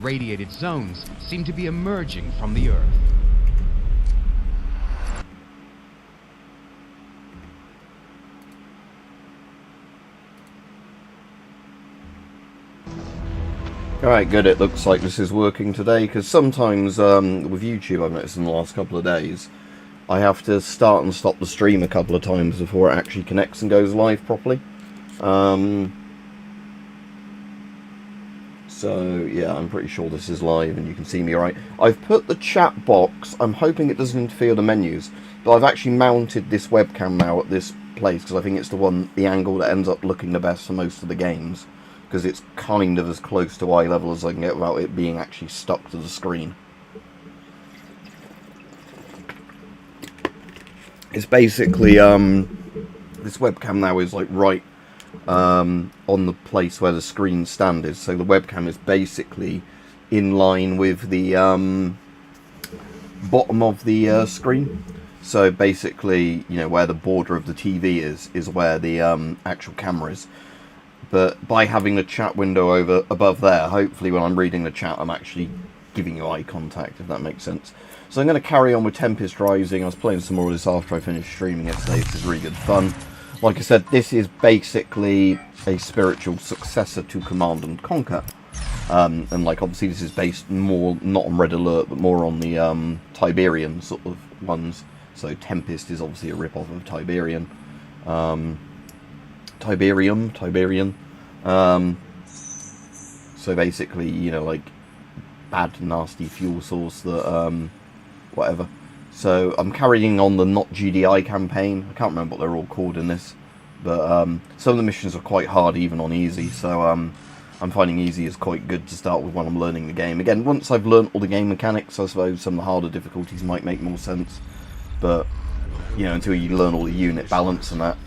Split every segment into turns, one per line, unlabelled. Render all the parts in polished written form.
Radiated zones seem to be emerging from the Earth.
Alright, good. It looks like this is working today, because sometimes with YouTube, I've noticed in the last couple of days, I have to start and stop the stream a couple of times before it actually connects and goes live properly. So, yeah, I'm pretty sure this is live and you can see me alright. I've put the chat box, I'm hoping it doesn't interfere with the menus, but I've actually mounted this webcam now at this place, because I think it's the angle that ends up looking the best for most of the games, because it's kind of as close to eye level as I can get without it being actually stuck to the screen. It's basically, this webcam now is like right on the place where the screen stand is, so the webcam is basically in line with the bottom of the screen. So basically, you know, where the border of the TV is where the actual camera is. But by having the chat window over above there, hopefully when I'm reading the chat, I'm actually giving you eye contact, if that makes sense. So I'm going to carry on with Tempest Rising. I was playing some more of this after I finished streaming it today. This is really good fun. Like I said, this is basically a spiritual successor to Command and Conquer. And like obviously this is based more, not on Red Alert, but more on the Tiberian sort of ones. So Tempest is obviously a rip-off of Tiberian. Tiberian. So basically, you know, like bad, nasty fuel source that, whatever. So I'm carrying on the Not GDI campaign. I can't remember what they're all called in this, but some of the missions are quite hard, even on easy. So I'm finding easy is quite good to start with when I'm learning the game. Again, once I've learnt all the game mechanics, I suppose some of the harder difficulties might make more sense. But you know, until you learn all the unit balance and that,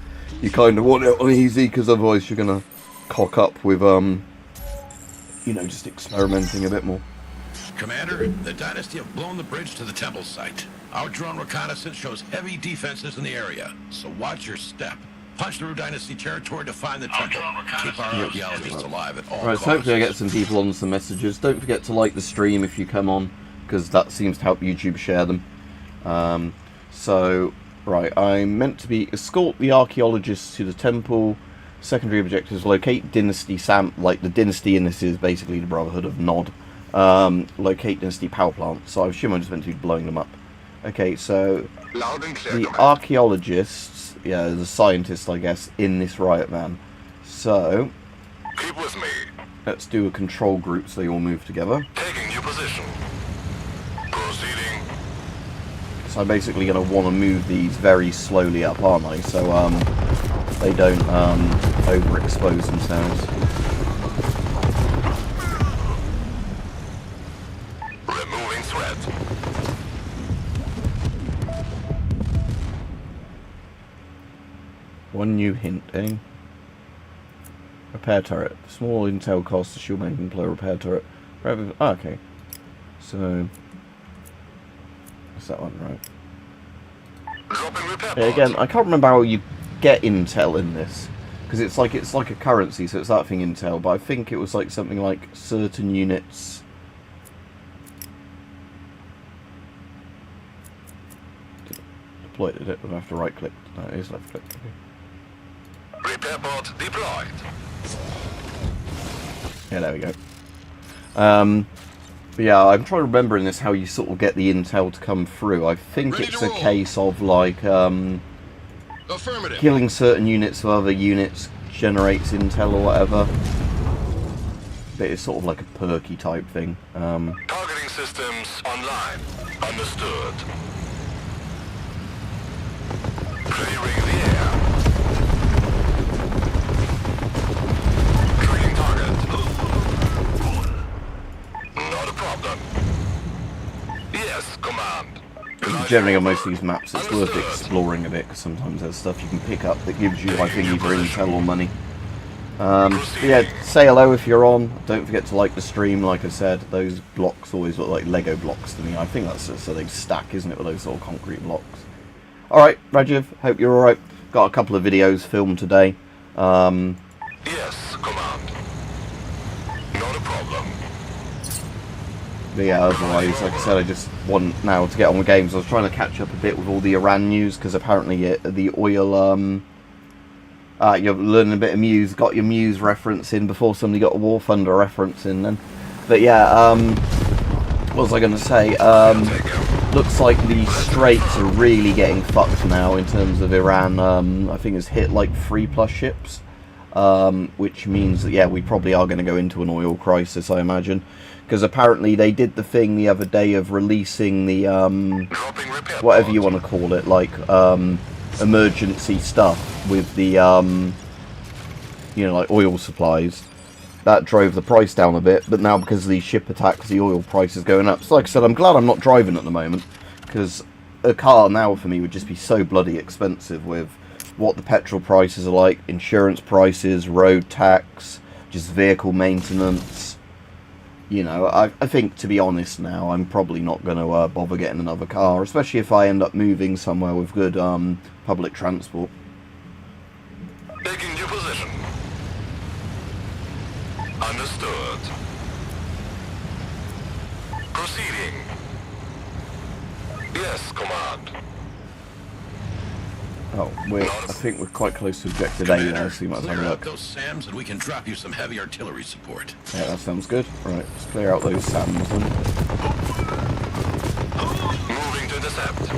you kind of want it on easy, because otherwise you're gonna cock up with you know, just experimenting a bit more.
Commander, the Dynasty have blown the bridge to the temple site. Our drone reconnaissance shows heavy defenses in the area, so watch your step. Punch through Dynasty territory to find the temple. Keep our archaeologists alive at all costs.
Right, so hopefully I get some people on some messages. Don't forget to like the stream if you come on, because that seems to help YouTube share them. So, right, I'm meant to be escort the archaeologists to the temple. Secondary objectives: locate Dynasty like the Dynasty in this is basically the Brotherhood of Nod. Locate Dynasty power plant. So I assume I'm just meant to be blowing them up. Okay, so the archaeologists, yeah, the scientists, I guess, in this riot van. So
keep with me.
Let's do a control group so they all move together.
Taking your position. Proceeding.
So I'm basically going to want to move these very slowly up, aren't I? So they don't overexpose themselves.
Removing threat.
One new hint, eh? Repair turret. Small intel cost to shield making player repair turret. Oh, okay. So what's that one, right?
Dropping repair
Yeah, again, I can't remember how you get intel in this, because it's like a currency, so it's that thing intel. But I think it was like something like certain units. Deploy it. Did I have to right click? No, it is left click. Okay.
Repair pod deployed.
Yeah, there we go. But yeah, I'm trying to remember in this how you sort of get the intel to come through. I think it's a case of like killing certain units of other units generates intel or whatever. But it's sort of like a perky type thing.
Targeting systems online. Understood. Clearing the air. Tracking target. Not a problem. Yes, command.
Generally on most of these maps it's worth exploring a bit, because sometimes there's stuff you can pick up that gives you, I think, either intel or money. But yeah, say hello if you're on. Don't forget to like the stream. Like I said, those blocks always look like Lego blocks to me. I think that's so they stack, isn't it, with those sort of concrete blocks. Alright, Rajiv, hope you're alright. Got a couple of videos filmed today.
Yes, command. Not a problem.
But yeah, otherwise, like I said, I just want now to get on with games. I was trying to catch up a bit with all the Iran news, because apparently the oil, you're learning a bit of Muse, got your Muse reference in before somebody got a War Thunder reference in then. But yeah, what was I going to say? Looks like the Straits are really getting fucked now in terms of Iran. I think it's hit like 3+ ships, which means that, yeah, we probably are going to go into an oil crisis, I imagine. Because apparently they did the thing the other day of releasing the, whatever you want to call it, like, emergency stuff with the, you know, like oil supplies. That drove the price down a bit, but now because of these ship attacks, the oil price is going up. So like I said, I'm glad I'm not driving at the moment, because a car now for me would just be so bloody expensive with what the petrol prices are like, insurance prices, road tax, just vehicle maintenance. You know, I think, to be honest now, I'm probably not going to bother getting another car, especially if I end up moving somewhere with good public transport.
Taking your position. Understood. Proceeding. Yes, command.
Oh, I think we're quite close to objective A now, so you might have a look.
Those SAMs and we can drop you some heavy artillery support.
Yeah, that sounds good. Right, let's clear out those SAMs then.
Moving to intercept.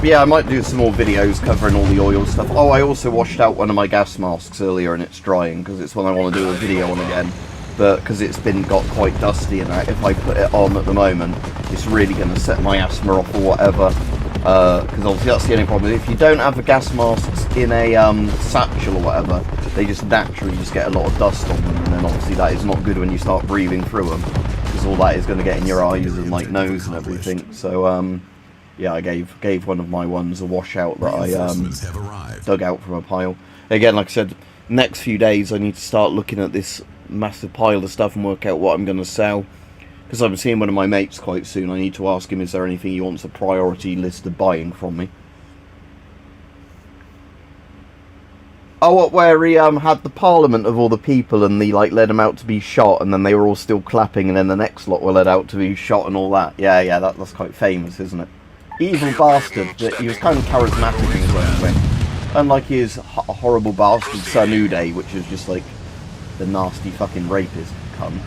Yeah, I might do some more videos covering all the oil stuff. Oh, I also washed out one of my gas masks earlier and it's drying, because it's one I want to do a video on again. But because it's got quite dusty and that, if I put it on at the moment, it's really going to set my asthma off or whatever. Because obviously that's the only problem. If you don't have the gas masks in a satchel or whatever, they just naturally just get a lot of dust on them, and then obviously that is not good when you start breathing through them, because all that is going to get in your eyes and like nose and everything. So yeah, I gave one of my ones a washout that I dug out from a pile. Again, like I said, next few days I need to start looking at this massive pile of stuff and work out what I'm going to sell. Because I'm seeing one of my mates quite soon. I need to ask him, is there anything he wants a priority list of buying from me? Oh, what, where he had the parliament of all the people and they like led them out to be shot, and then they were all still clapping, and then the next lot were led out to be shot and all that. Yeah, that's quite famous, isn't it? Evil bastard, but he was kind of charismatic in his own way. Unlike his horrible bastard son Uday, which was just like the nasty fucking rapist cunt.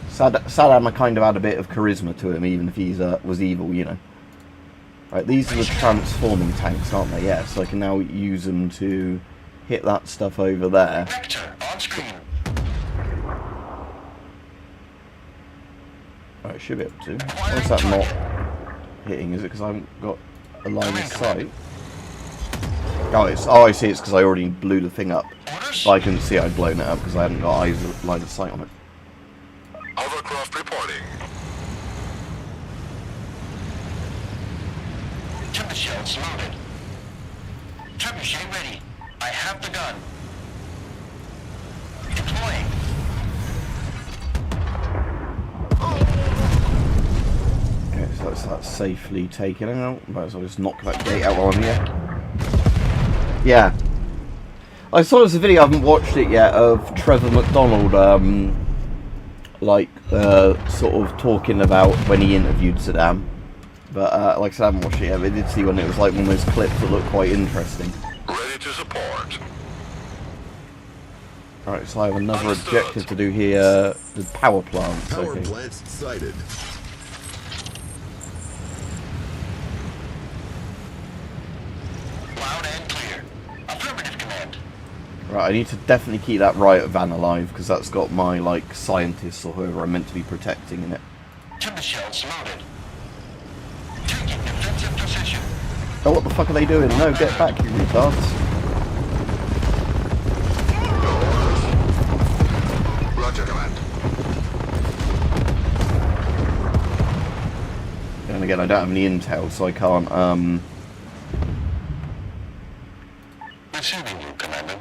Saddam kind of had a bit of charisma to him, even if he was evil, you know. Right, these are the transforming tanks, aren't they? Yeah, so I can now use them to hit that stuff over there. Right, I should be able to. Why is that not hitting? Is it because I haven't got a line of sight? Oh, I see, it's because I already blew the thing up. But I couldn't see I'd blown it up because I hadn't got line of sight on it.
Hovercraft reporting. Trebuchets loaded. Trebuchet ready. I have the gun. Deploying.
Okay, so that's safely taken out. Might as well just knock that gate out while I'm here. Yeah. I saw this video, I haven't watched it yet, of Trevor McDonald, sort of talking about when he interviewed Saddam. But, like I said, I haven't watched it yet, but I did see one. It was like one of those clips that looked quite interesting.
Ready to support.
Alright, so I have another objective to do here, the power plants.
Power
Okay.
plants sighted.
Loud and clear. Affirmative, command.
Right, I need to definitely keep that riot van alive, because that's got my, like, scientists or whoever I'm meant to be protecting in it.
Trebuchets loaded. Taking defensive position.
Oh, what the fuck are they doing? No, get back, you retards.
Roger, command.
And again, I don't have any intel, so I can't,
Receiving you, Commander.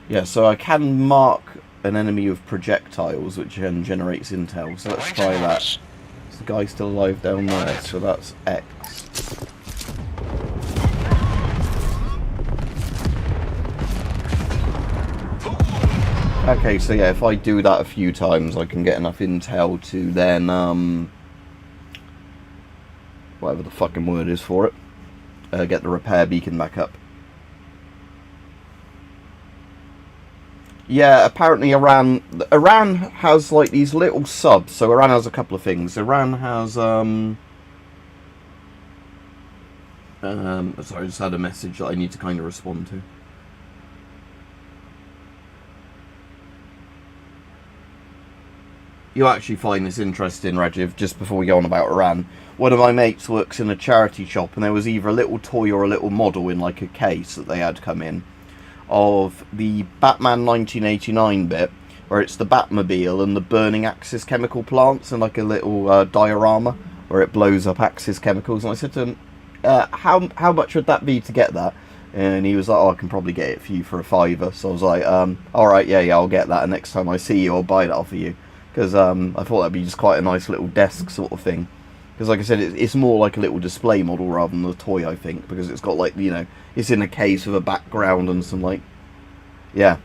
Yeah, so I can mark an enemy with projectiles, which then generates intel. So let's try that. Is the guy still alive down there? So that's X. Okay, so yeah, if I do that a few times, I can get enough intel to then, whatever the fucking word is for it, get the repair beacon back up. Yeah, apparently Iran has like these little subs. So Iran has a couple of things. Iran has sorry, I just had a message that I need to kind of respond to. You'll actually find this interesting, Rajiv, just before we go on about Iran. One of my mates works in a charity shop, and there was either a little toy or a little model in like a case that they had come in of the Batman 1989 bit, where it's the Batmobile and the burning Axis chemical plants, and like a little diorama where it blows up Axis chemicals. And I said to him, how much would that be to get that? And he was like, oh, I can probably get it for you for $5. So I was like, alright, yeah, I'll get that, and next time I see you, I'll buy that off of you. Because I thought that'd be just quite a nice little desk sort of thing. Because like I said, it's more like a little display model rather than a toy, I think. Because it's got like, you know, it's in a case with a background and some like, yeah.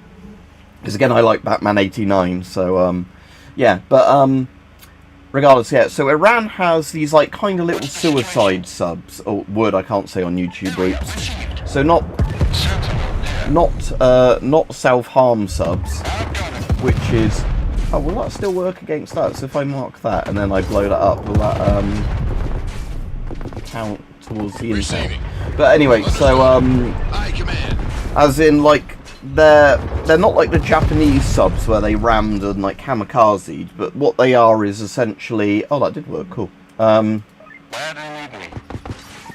Because again, I like Batman 89, so yeah. But regardless, yeah. So Iran has these like kind of little suicide subs, or word I can't say on YouTube groups. So not self-harm subs, which is. Oh, will that still work against that? So if I mark that and then I blow that up, will that count towards the intel? But anyway, so as in like they're not like the Japanese subs where they rammed and like kamikazed, but what they are is essentially. Oh, that did work. Cool.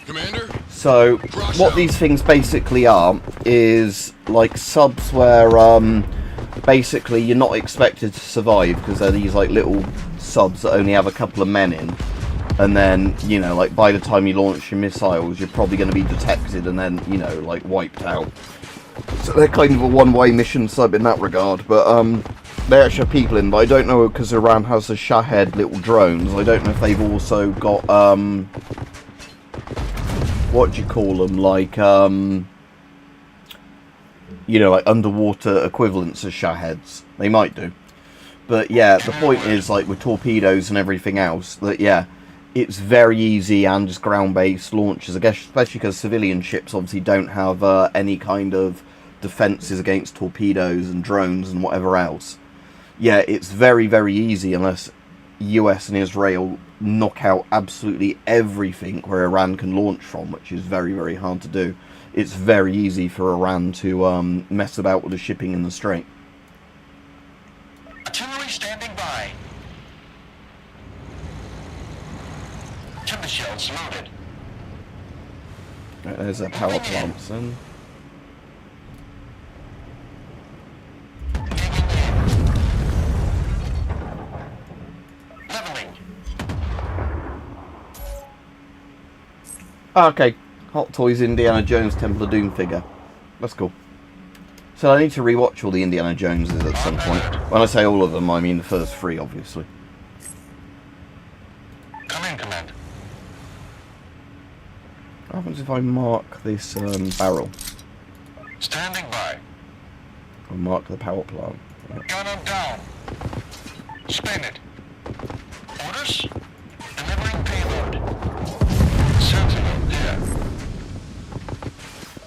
Commander?
So what these things basically are is like subs where basically you're not expected to survive because they're these like little subs that only have a couple of men in, and then, you know, like by the time you launch your missiles you're probably going to be detected and then, you know, like wiped out. So they're kind of a one-way mission sub in that regard. But they actually have people in, but I don't know, because Iran has the Shahed little drones, I don't know if they've also got what do you call them, like you know, like underwater equivalents of Shaheds. They might do. But yeah, the point is, like with torpedoes and everything else, that yeah, it's very easy and just ground-based launches, I guess, especially because civilian ships obviously don't have any kind of defences against torpedoes and drones and whatever else. Yeah, it's very, very easy unless US and Israel knock out absolutely everything where Iran can launch from, which is very, very hard to do. It's very easy for Iran to mess about with the shipping in the Strait.
Artillery standing by. Timber shells loaded.
Right, there's a power plant, son.
Leveling.
Okay. Hot Toys Indiana Jones Temple of Doom figure. That's cool. So I need to rewatch all the Indiana Joneses at some point. When I say all of them, I mean the first three, obviously.
Come in, Command.
What happens if I mark this barrel?
Standing by.
Or mark the power plant? Right.
Gun them down. Spin it. Orders? Delivering payload. Sentinel here.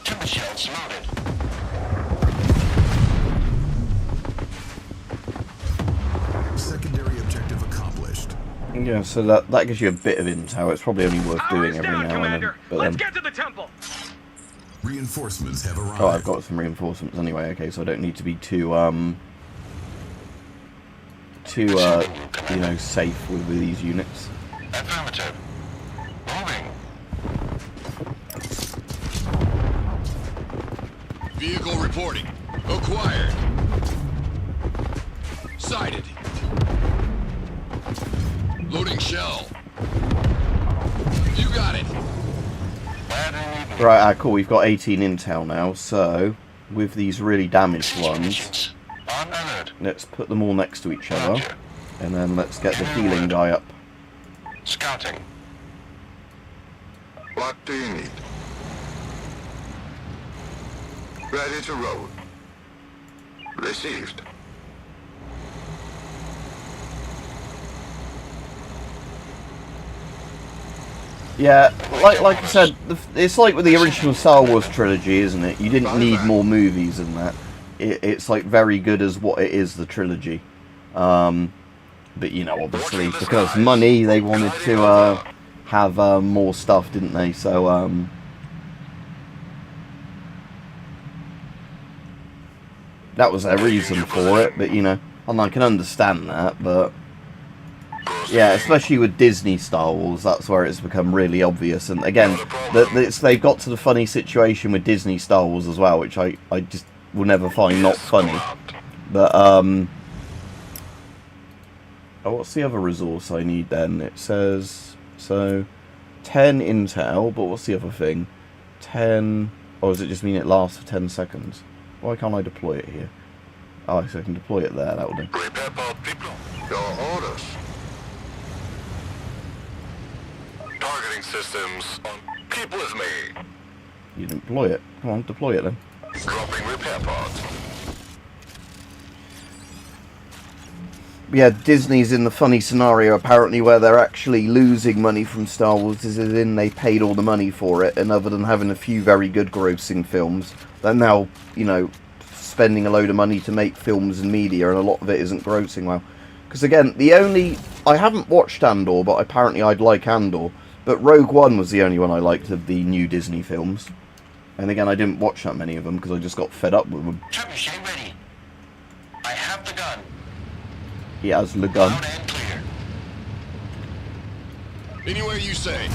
Timber shells loaded.
Secondary objective accomplished.
Yeah, so that gives you a bit of intel. It's probably only worth doing every now and then. But
Let's get to the temple.
Reinforcements have arrived.
oh, I've got some reinforcements anyway. Okay, so I don't need to be too you know, safe with these units.
Affirmative. Moving.
Vehicle reporting. Acquired. Sighted. Loading shell. You got it.
Landing.
Right, cool. We've got 18 intel now, so with these really damaged ones.
Agents on alert.
Let's put them all next to each other,
Roger.
and then let's get the healing guy up.
Scouting.
What do you need? Ready to roll. Received.
Yeah, like I said, it's like with the original Star Wars trilogy, isn't it? You didn't need more movies than that. It's like very good as what it is, the trilogy. But you know, obviously, because money, they wanted to have more stuff, didn't they? So that was their reason for it. But you know, and I can understand that. But yeah, especially with Disney Star Wars, that's where it's become really obvious. And again, they've got to the funny situation with Disney Star Wars as well, which I just will never find not funny. But oh, what's the other resource I need then? It says so 10 intel, but what's the other thing? 10. Or does it just mean it lasts for 10 seconds? Why can't I deploy it here? Oh, so I can deploy it there. That will do.
Prepare for people. Your orders. Targeting systems on. Keep with me.
You didn't deploy it. Come on, deploy it then.
Dropping repair pods.
Yeah, Disney's in the funny scenario apparently where they're actually losing money from Star Wars, as in they paid all the money for it, and other than having a few very good grossing films, they're now, you know, spending a load of money to make films and media, and a lot of it isn't grossing well. Because again, I haven't watched Andor, but apparently I'd like Andor, but Rogue One was the only one I liked of the new Disney films. And again, I didn't watch that many of them because I just got fed up with them.
Trebuchet ready. I have the gun.
He has the gun.
Loud and clear.
Anywhere you say.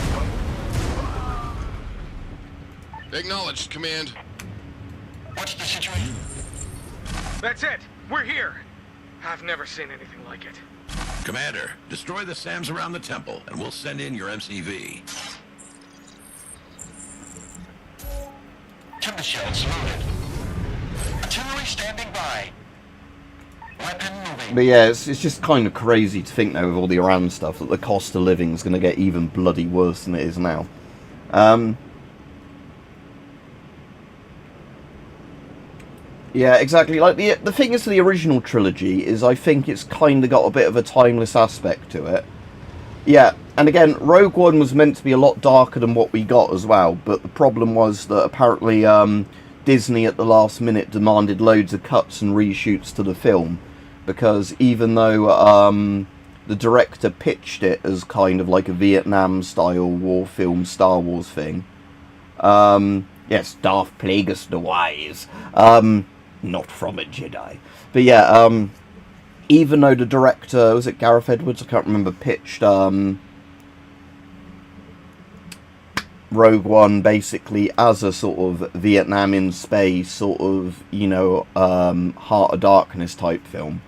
Acknowledged, Command.
What's the situation?
That's it! We're here! I've never seen anything like it.
Commander, destroy the SAMs around the temple, and we'll send in your MCV.
Timber shells loaded. Artillery standing by. Weapon moving.
But yeah, it's just kind of crazy to think, though, with all the Iran stuff, that the cost of living is going to get even bloody worse than it is now. Yeah, exactly. Like the thing is, to the original trilogy is, I think it's kind of got a bit of a timeless aspect to it. Yeah, and again, Rogue One was meant to be a lot darker than what we got as well, but the problem was that apparently Disney at the last minute demanded loads of cuts and reshoots to the film, because even though the director pitched it as kind of like a Vietnam-style war film Star Wars thing, yes, Darth Plagueis the Wise, not from a Jedi, but yeah, even though the director, was it Gareth Edwards? I can't remember, pitched Rogue One basically as a sort of Vietnam in space, sort of, you know, Heart of Darkness type film.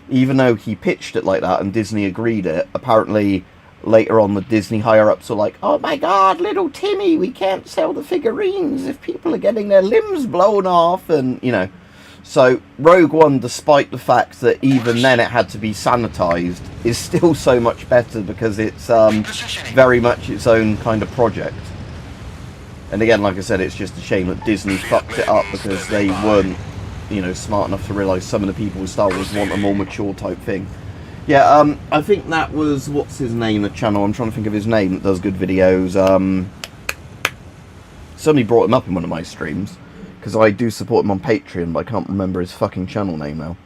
Even though he pitched it like that and Disney agreed it, apparently later on the Disney higher-ups were like, oh my god, little Timmy, we can't sell the figurines if people are getting their limbs blown off, and, you know. So, Rogue One, despite the fact that even then it had to be sanitized, is still so much better because it's very much its own kind of project. And again, like I said, it's just a shame that Disney fucked it up because they weren't, you know, smart enough to realise some of the people with Star Wars want a more mature type thing. Yeah, I think that was, what's his name, the channel, I'm trying to think of his name, that does good videos. Somebody brought him up in one of my streams, because I do support him on Patreon, but I can't remember his fucking channel name now.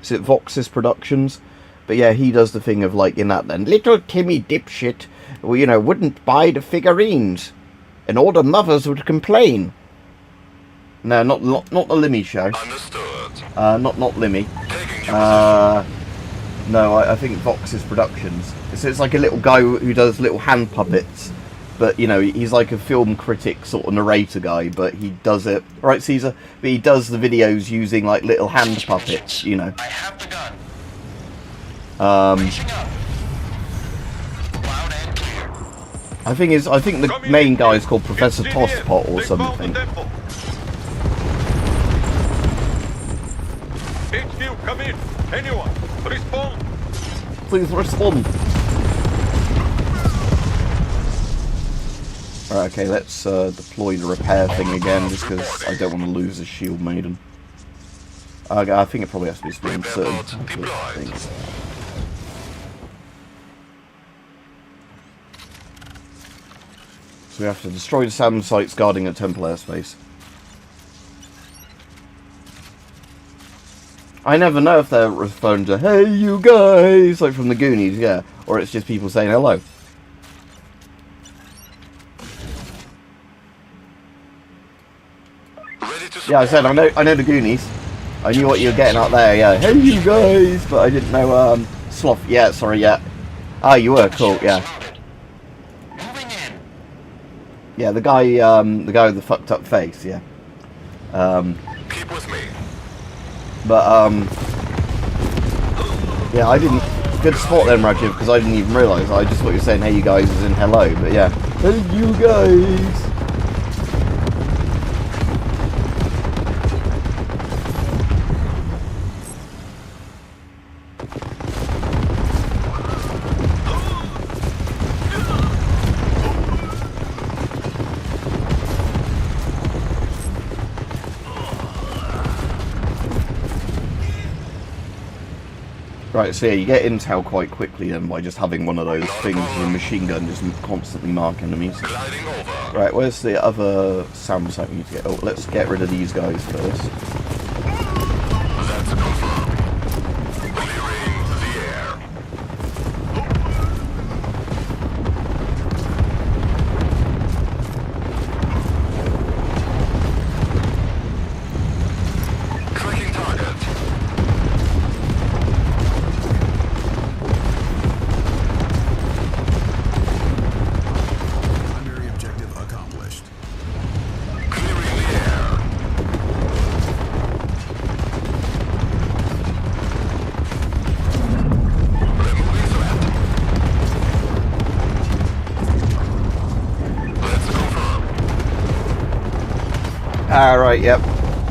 Is it Voxis Productions? But yeah, he does the thing of, like, in that then, little Timmy dipshit, well, you know, wouldn't buy the figurines, and all the mothers would complain. No, not the Limmy show.
Understood.
Not Limmy. No, I think Vox's Productions. It's like a little guy who does little hand puppets, but you know, he's like a film critic sort of narrator guy, but he does it right, Caesar. But he does the videos using like little hand puppets, you know.
I have the gun. Reaching up. Loud and clear.
I think the main guy is called Professor Tosspot or something.
HQ, come in. Anyone, respond.
Please respond. Right, okay, let's deploy the repair thing again, just because I don't want to lose a shield maiden. I think it probably has to be split in certain things. So we have to destroy the SAM sites guarding a temple airspace. I never know if they're referring to, hey you guys, like from the Goonies, yeah, or it's just people saying hello. Yeah, I said, I know the Goonies. I knew what you were getting out there, yeah. Hey you guys, but I didn't know, Sloth, yeah, sorry, yeah. Ah, you were, cool, yeah. Yeah, the guy with the fucked up face, yeah.
Keep with me.
But, yeah, I didn't... Good spot then, Rajiv, because I didn't even realise. I just thought you were saying, hey, you guys, as in hello. But, yeah. Hey, you guys! Right, so yeah, you get intel quite quickly then by just having one of those things with a machine gun just constantly mark enemies. Right, where's the other SAM site we need to get? Oh, let's get rid of these guys first.
That's confirmed. Clearing the air. Clicking target.
Right, yep.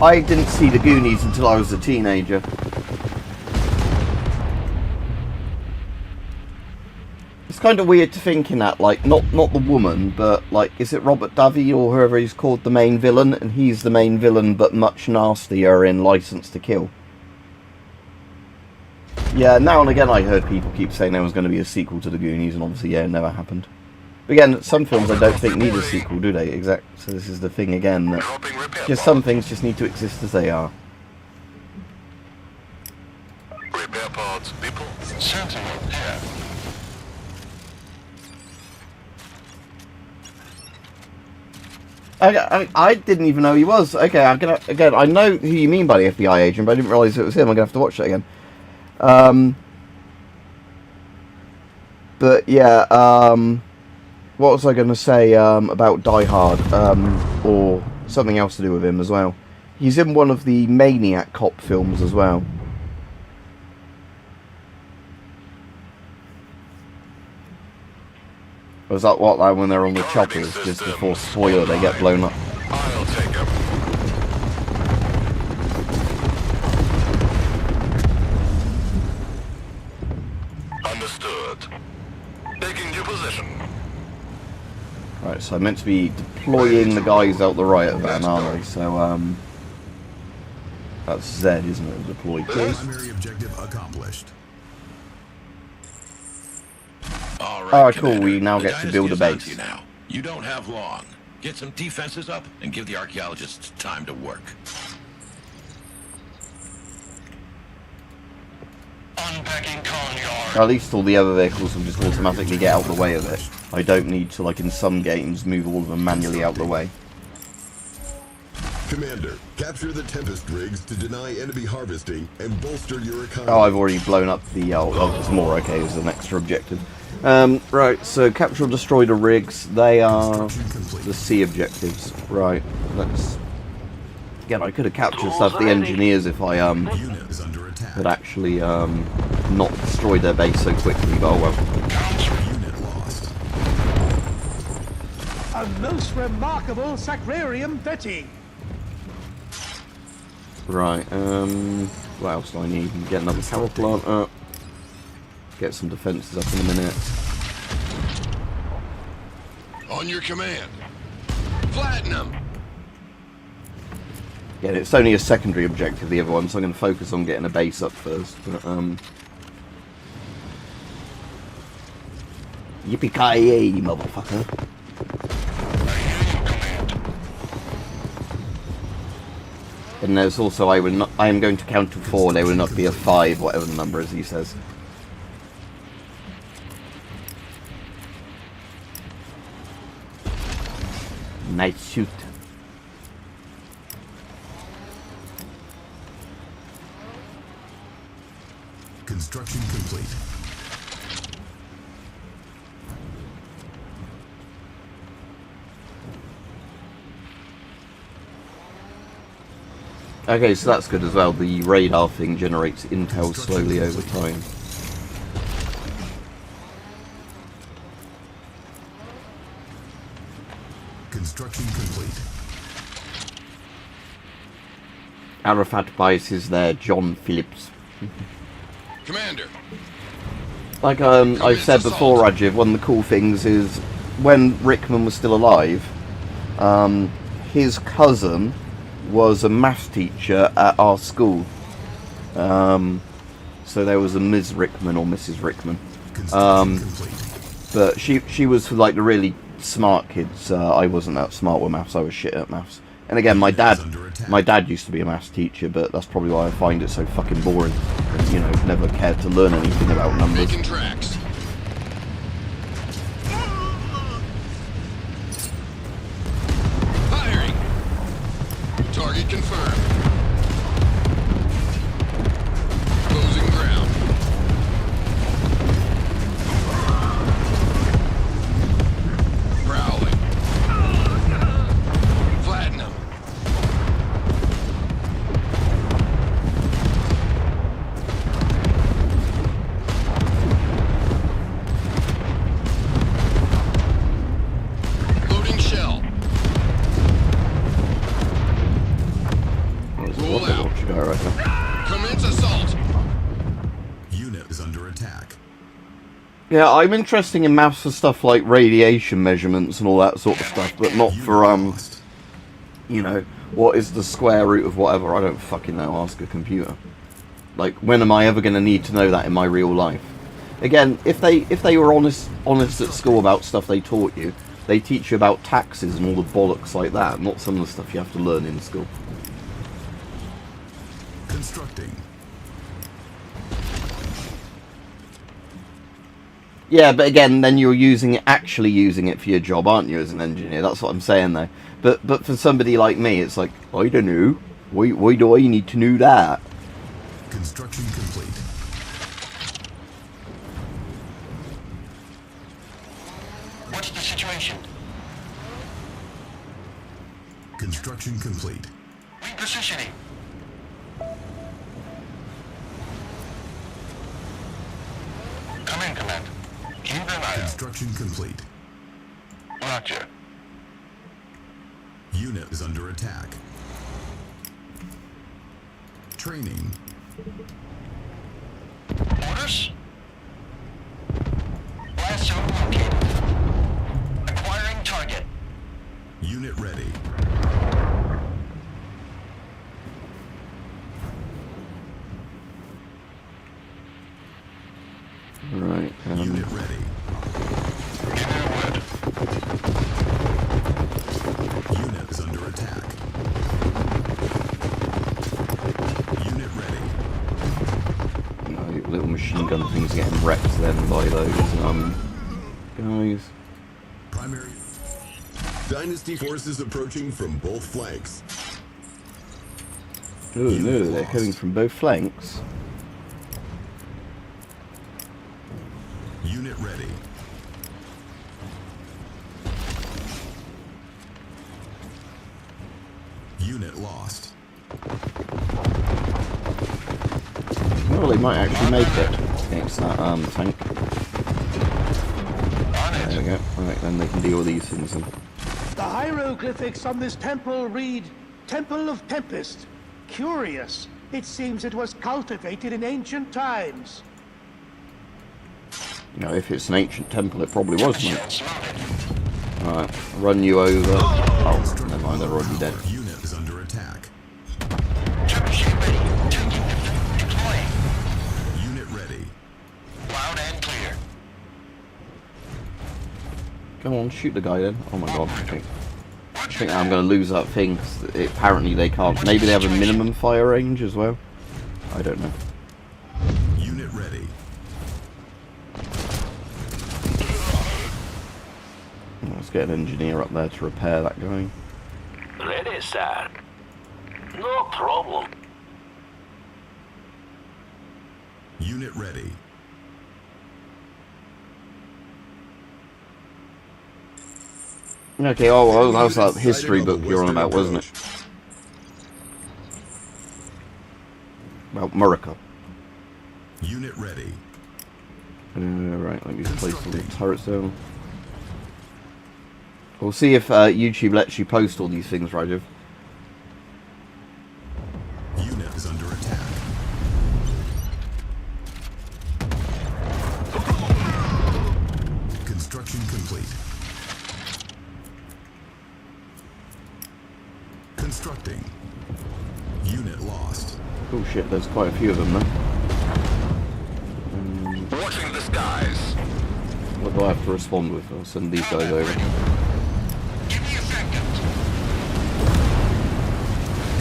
I didn't see the Goonies until I was a teenager. It's kind of weird to think in that, like, not the woman, but, like, is it Robert Davi or whoever he's called the main villain? And he's the main villain, but much nastier in License to Kill. Yeah, now and again I heard people keep saying there was going to be a sequel to the Goonies, and obviously, yeah, it never happened. Again, some films I don't think need a sequel, do they? So this is the thing again, that just some things just need to exist as they are.
Repair pods, people.
Sentinel here.
I didn't even know he was. Okay, again, I know who you mean by the FBI agent, but I didn't realise it was him. I'm going to have to watch it again. But yeah, what was I going to say about Die Hard, or something else to do with him as well? He's in one of the Maniac Cop films as well. Was that what, like when they're on the choppers, just before spoiler, they get blown up?
I'll take him. Understood. Taking your position.
Right, so I'm meant to be deploying the guys out the riot van, aren't I? So, that's Z, isn't it? Deploy.
Primary objective accomplished.
Alright, cool, we now get to build a base.
Now. You don't have long. Get some defenses up and give the archaeologists time to work.
Unpacking Conyard.
At least all the other vehicles will just automatically get out of the way of it. I don't need to, like in some games, move all of them manually out of the way.
Commander, capture the Tempest rigs to deny enemy harvesting and bolster your economy.
Oh, I've already blown up the... oh, there's more, okay, there's an extra objective. Right, so capture or destroy the rigs. They are the C objectives. Right, let's... Again, I could have captured stuff, the engineers, if I had actually not destroyed their base so quickly, but oh well.
Unit lost.
A most remarkable sacrarium Betty.
Right, what else do I need? Get another power plant up. Get some defences up in a minute.
On your command. Flatten them.
Yeah, it's only a secondary objective, the other one, so I'm going to focus on getting a base up first. But, yippee-ki-yay, motherfucker. And there's also, I am going to count to 4, there will not be a 5, whatever the number is, he says. Nice suit.
Construction complete.
Okay, so that's good as well. The radar thing generates intel slowly over time.
Construction complete.
Arafat buys his there, John Phillips.
Commander.
Like I've said before, Rajiv, one of the cool things is when Rickman was still alive, his cousin was a maths teacher at our school. So there was a Ms. Rickman or Mrs. Rickman. But she was for like the really smart kids. I wasn't that smart with maths, I was shit at maths. And again, my dad used to be a maths teacher, but that's probably why I find it so fucking boring. You know, never cared to learn anything about numbers.
Making tracks. Firing. Target confirmed. Closing ground. Prowling. Flatten them. Loading shell. Roll out. Commence assault.
Unit is under attack.
Yeah, I'm interested in maths for stuff like radiation measurements and all that sort of stuff, but not for, you know, what is the square root of whatever. I don't fucking know, ask a computer. Like, when am I ever going to need to know that in my real life? Again, if they were honest at school about stuff they taught you, they teach you about taxes and all the bollocks like that, not some of the stuff you have to learn in school.
Constructing.
Yeah, but again, then you're actually using it for your job, aren't you, as an engineer? That's what I'm saying, though. But for somebody like me, it's like, I don't know. Why do I need to know that?
Construction complete.
What's the situation?
Construction complete.
Repositioning. Come in, Command. Keep an eye out.
Construction complete.
Roger.
Unit is under attack. Training.
Orders? Blast zone located. Acquiring target.
Unit ready.
Right.
Unit ready.
Give it a word.
Unit is under attack. Unit ready.
No, little machine gun things getting wrecked then by those guys.
Primary. Dynasty forces approaching from both flanks.
Oh no, they're coming from both flanks.
Unit ready. Unit lost.
Well, they might actually make it against that tank. There we go. Right, then they can deal with these things then.
The hieroglyphics on this temple read, Temple of Tempest. Curious. It seems it was cultivated in ancient times.
You know, if it's an ancient temple, it probably was, mate. Alright, run you over. Oh, never mind, they're already dead.
Unit is under attack. Unit ready.
Loud and clear.
Come on, shoot the guy then. Oh my god, I think I'm going to lose that thing. 'Cause apparently they can't. Maybe they have a minimum fire range as well. I don't know.
Unit ready.
Let's get an engineer up there to repair that guy.
Ready, sir. No problem.
Unit ready.
Okay, oh well, that was that history book you're on about, wasn't it? About Murica.
Unit ready.
Right, let me just place all the turrets down. We'll see if YouTube lets you post all these things, Rajiv.
Unit is under attack. Construction complete. Constructing. Unit lost.
Oh shit, there's quite a few of them now.
Watching the skies.
What do I have to respond with? I'll send these guys over.
Give me a second.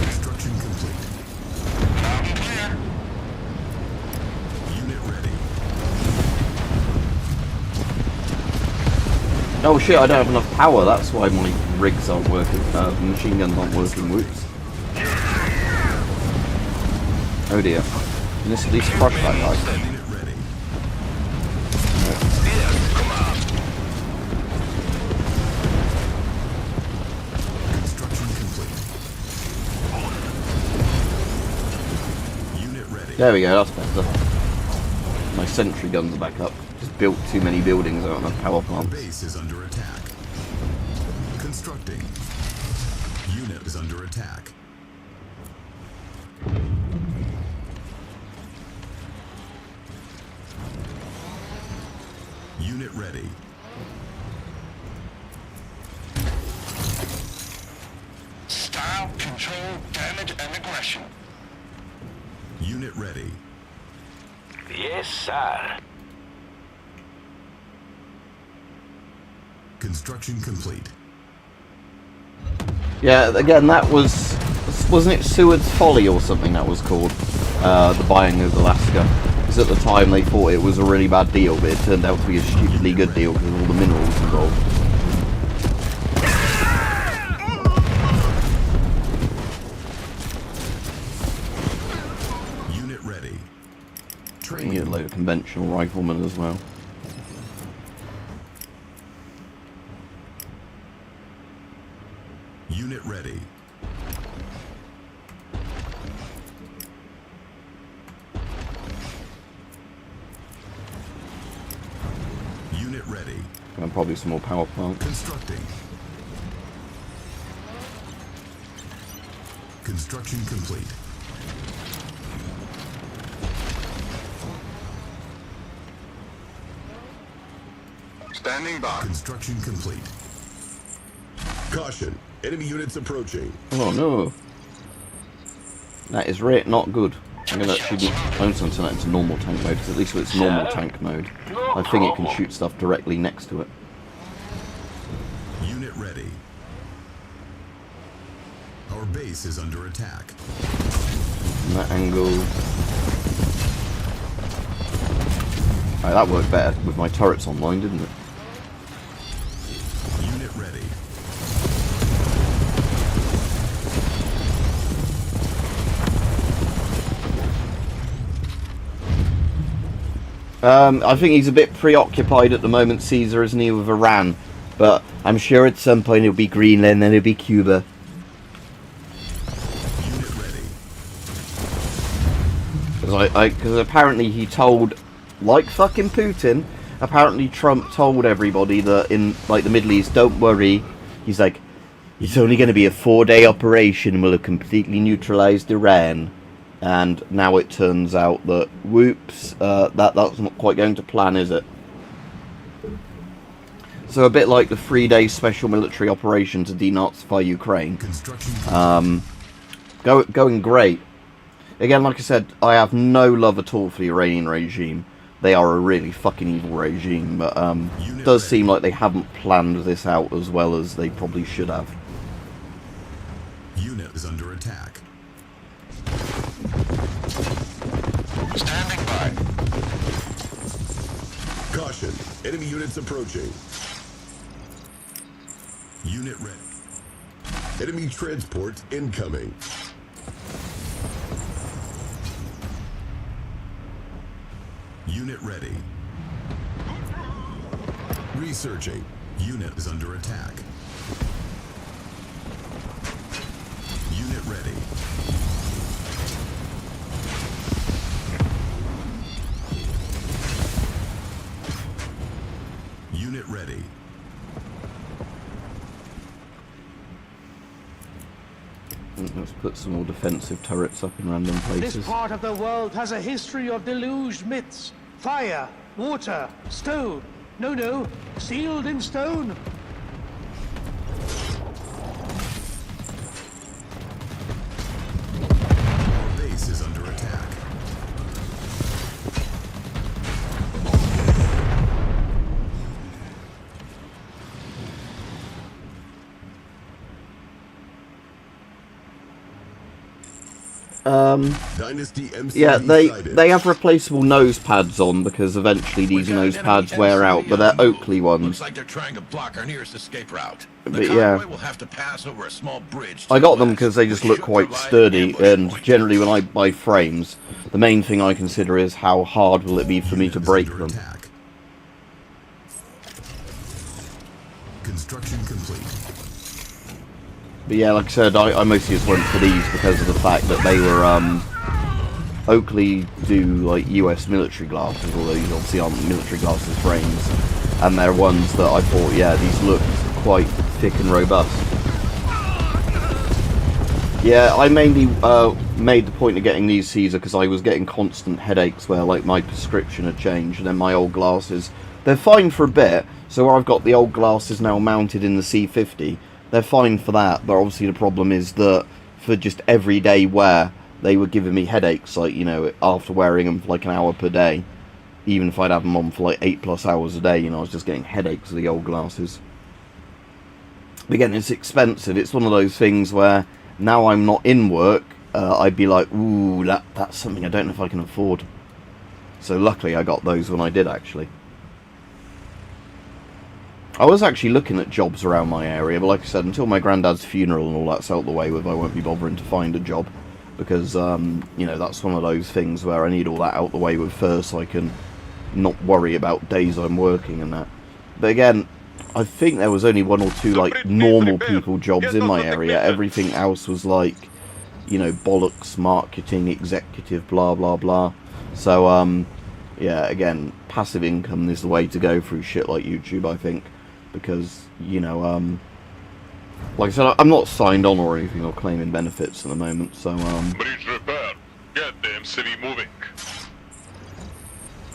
Construction complete.
Loud and clear.
Unit ready.
Oh shit, I don't have enough power, that's why my rigs aren't working, machine guns aren't working, whoops. Oh dear. Can this at least crush that guy?
Unit ready. Construction complete. Unit ready.
There we go, that's better. My sentry guns are back up. Just built too many buildings out of power
Our
plants.
base is under attack. Constructing. Unit is under attack. Unit ready.
Style, control, damage, and aggression.
Unit ready.
Yes, sir.
Construction complete.
Yeah, again, that wasn't it Seward's Folly or something that was called? The buying of Alaska. Because at the time they thought it was a really bad deal, but it turned out to be a stupidly good deal because of all the minerals involved.
Unit ready.
You
Training.
get a load of conventional riflemen as well.
Unit ready. Unit ready.
And probably some more power plants.
Constructing. Construction complete.
Standing by.
Construction complete. Caution. Enemy units approaching.
Oh no. That is not good. I'm going to actually turn that into normal tank mode, because at least with its normal tank mode, I think it can shoot stuff directly next to it.
Unit ready. Our base is under attack.
From that angle. Right, that worked better with my turrets online, didn't it?
Unit ready.
I think he's a bit preoccupied at the moment, Caesar, isn't he, with Iran? But I'm sure at some point it'll be Greenland, then it'll be Cuba.
Unit ready.
Because apparently he told, like fucking Putin, apparently Trump told everybody that in like the Middle East, don't worry. He's like, It's only going to be a 4-day operation and we'll have completely neutralized Iran. And now it turns out that, whoops, that's not quite going to plan, is it? So a bit like the 3-day special military operation to denazify Ukraine. Going great. Again, like I said, I have no love at all for the Iranian regime. They are a really fucking evil regime, but it does seem like they haven't planned this out as well as they probably should have.
Unit is under attack.
Standing by.
Caution, enemy units approaching. Unit ready. Enemy transport incoming. Unit ready. Researching. Unit is under attack. Unit ready. Unit ready.
Let's put some more defensive turrets up in random places.
This part of the world has a history of deluged myths. Fire, water, stone. No, sealed in stone.
Our base is under attack. Dynasty MCV
Yeah,
sighted.
they have replaceable nose pads on because eventually these nose pads wear out, but they're Oakley
Looks
ones.
like they're trying to block our nearest escape route. The
But yeah.
convoy will have to pass over a small bridge. to
I got
the
them
west,
because they just
which
look
should
quite
provide
sturdy,
ambush
and
point.
generally when I buy frames, the main thing I consider is how hard will it be for me
Unit
to
is
break
under
them.
attack. Construction complete.
But yeah, like I said, I mostly just went for these because of the fact that they were, Oakley do like US military glasses, although these obviously aren't military glasses frames, and they're ones that I thought, yeah, these look quite thick and robust. Yeah, I mainly made the point of getting these Caesar because I was getting constant headaches where like my prescription had changed, and then my old glasses, they're fine for a bit, so where I've got the old glasses now mounted in the C50, they're fine for that, but obviously the problem is that for just everyday wear, they were giving me headaches, like, you know, after wearing them for like an hour per day. Even if I'd have them on for like 8+ hours a day, you know, I was just getting headaches with the old glasses. But again, it's expensive. It's one of those things where now I'm not in work, I'd be like, ooh, that's something I don't know if I can afford. So luckily I got those when I did, actually. I was actually looking at jobs around my area, but like I said, until my granddad's funeral and all that's out the way with, I won't be bothering to find a job. Because, you know, that's one of those things where I need all that out the way with first so I can not worry about days I'm working and that. But again, I think there was only 1 or 2, like, normal people jobs in my area. Everything else was like, you know, bollocks, marketing, executive, blah, blah, blah. So, yeah, again, passive income is the way to go through shit like YouTube, I think. Because, you know, like I said, I'm not signed on or anything or claiming benefits at the moment, so,
Bridge repair. Get the MCV moving.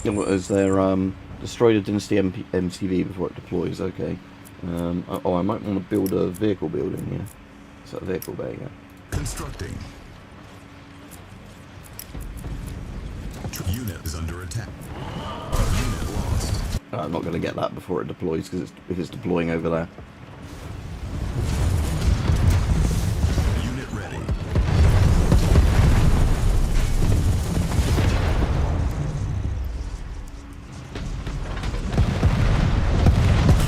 as they're, destroyed a Dynasty MCV before it deploys, okay. Oh, I might want to build a vehicle building, yeah. Is that a vehicle bay, yeah.
Constructing. Unit is under attack. Unit lost.
I'm not going to get that before it deploys, because if it's deploying over there.
Unit ready.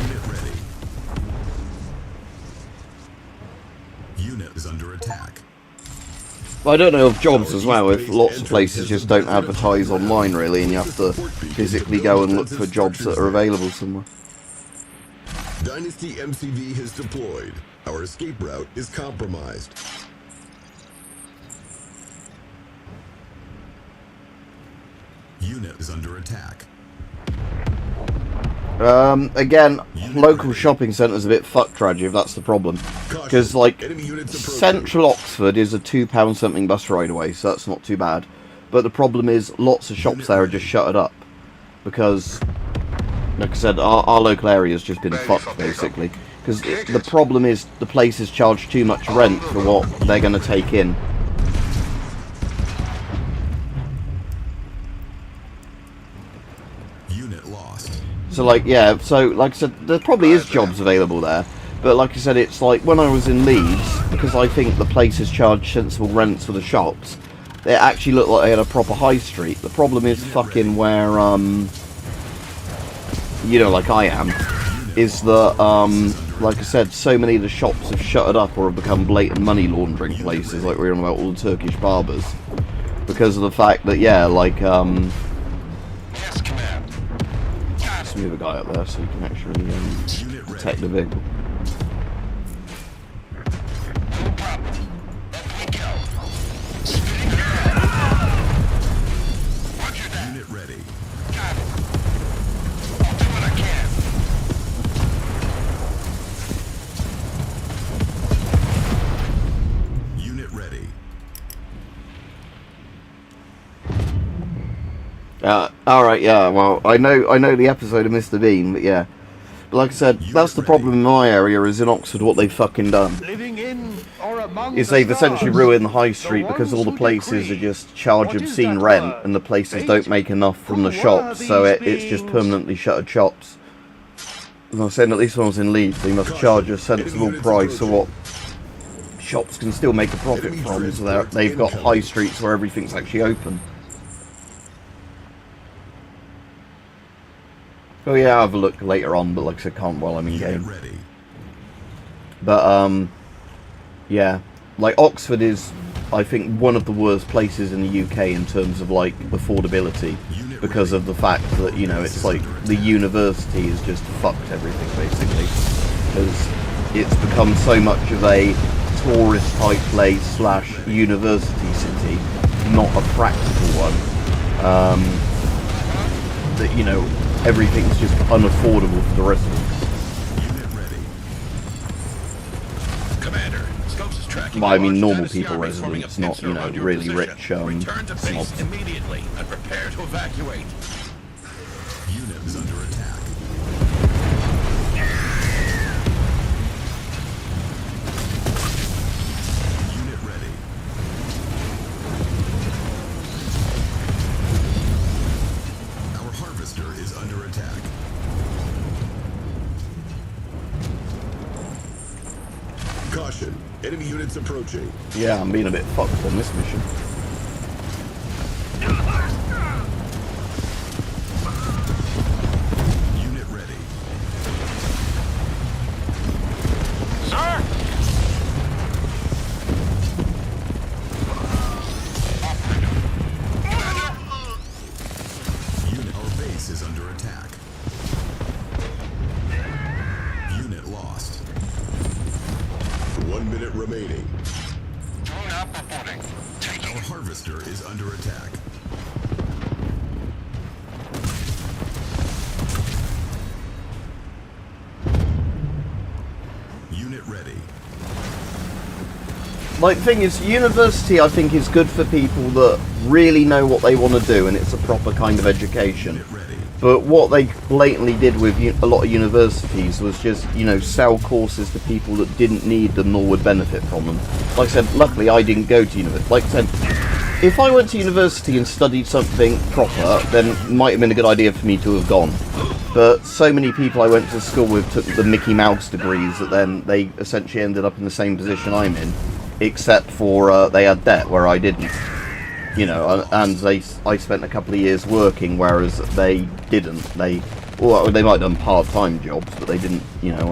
Unit ready. Unit is under attack.
Well, I don't know of jobs as well, if lots of places just don't advertise online really, and you have to physically go and look for jobs that are available somewhere.
Dynasty MCV has deployed. Our escape route is compromised. Unit is under attack.
Again, local shopping centre's a bit fuck tragic if that's the problem. Because, like, central Oxford is a £2 something bus ride away, so that's not too bad. But the problem is, lots of shops there are just shuttered up. Because, like I said, our local area's just been fucked, basically. Because the problem is, the places charge too much rent for what they're going to take in. So, like, yeah, so, like I said, there probably is jobs available there. But, like I said, it's like, when I was in Leeds, because I think the places charge sensible rents for the shops, it actually looked like they had a proper high street. The problem is fucking where, you know, like I am, is that, like I said, so many of the shops have shuttered up or have become blatant money laundering places, like we're on about all the Turkish barbers. Because of the fact that, yeah, like,
Yes, command.
let's move a guy up there so you can actually protect the vehicle.
No problem. Up we go. Spinning around. Roger that.
Unit ready.
Got it. I'll do what I can.
Unit ready.
Alright, yeah, well, I know the episode of Mr. Bean, but yeah. But like I said, that's the problem in my area, is in Oxford what they've fucking done.
Living in or among
Is
the
they've essentially
stars.
ruined the high street
The
because all
ones
the
who
places
decree.
are just charge
What is
obscene
that
rent,
word?
and the places
Fate?
don't make enough from the
Who
shops,
were
so
these
it's just
beings?
permanently shuttered shops. And I was saying, at least when I was in Leeds, they must charge a sensible price for what shops can still make a profit from, so they've got high streets where everything's actually open. Oh yeah, I'll have a look later on, but like I said, can't while I'm in
Unit
game.
ready.
But yeah, like Oxford is, I think, one of the worst places in the UK in terms of like affordability, because of the fact that, you know, it's like the university has just fucked everything basically, because it's become so much of a tourist type place slash university city, not a practical one. That, you know, everything's just unaffordable for the residents.
Unit ready.
Commander, Scopes is tracking.
Well, I
a
mean
large
normal
Dynasty
people
army forming a
residents, not,
pincer
you know,
around your
really
position.
rich
Return to base
snobs.
immediately and prepare to evacuate.
Unit is under attack. Unit ready. Our harvester is under attack. Caution. Enemy units approaching.
Yeah, I'm being a bit fucked on this mission.
Unit ready.
Sir?
Unit. Our base is under attack. Unit lost. 1 minute remaining.
Drone up reporting. Taking
Our harvester is under attack. Unit ready.
Like, thing is, university I think is good for people that really know what they want to do, and it's a proper kind of education.
Unit ready.
But what they blatantly did with a lot of universities was just, you know, sell courses to people that didn't need them nor would benefit from them. Like I said, luckily I didn't go to university. Like I said, if I went to university and studied something proper, then it might have been a good idea for me to have gone. But so many people I went to school with took the Mickey Mouse degrees that then they essentially ended up in the same position I'm in, except for they had debt where I didn't. You know, and I spent a couple of years working, whereas they didn't. Well, they might have done part-time jobs, but they didn't, you know,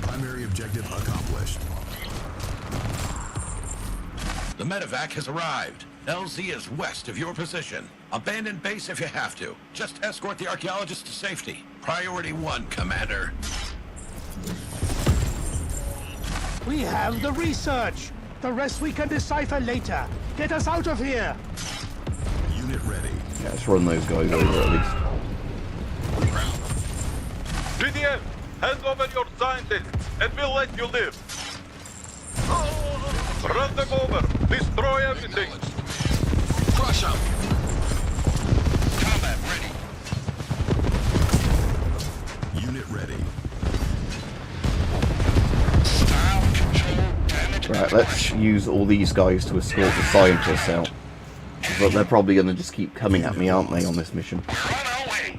Primary objective accomplished.
The medevac has arrived. LZ is west of your position. Abandon base if you have to. Just escort the archaeologist to safety. Priority 1, Commander.
We have the research. The rest we can decipher later. Get us out of here.
Unit ready.
yeah, let's run those guys over at least.
GDF, hand over your scientists, and we'll let you live. Run them over. Destroy everything.
Crush them. Combat ready.
Unit ready.
Style control damage.
Right, let's use all these guys to escort the scientists out. But they're probably going to just keep coming at me, aren't they, on this mission?
On our way.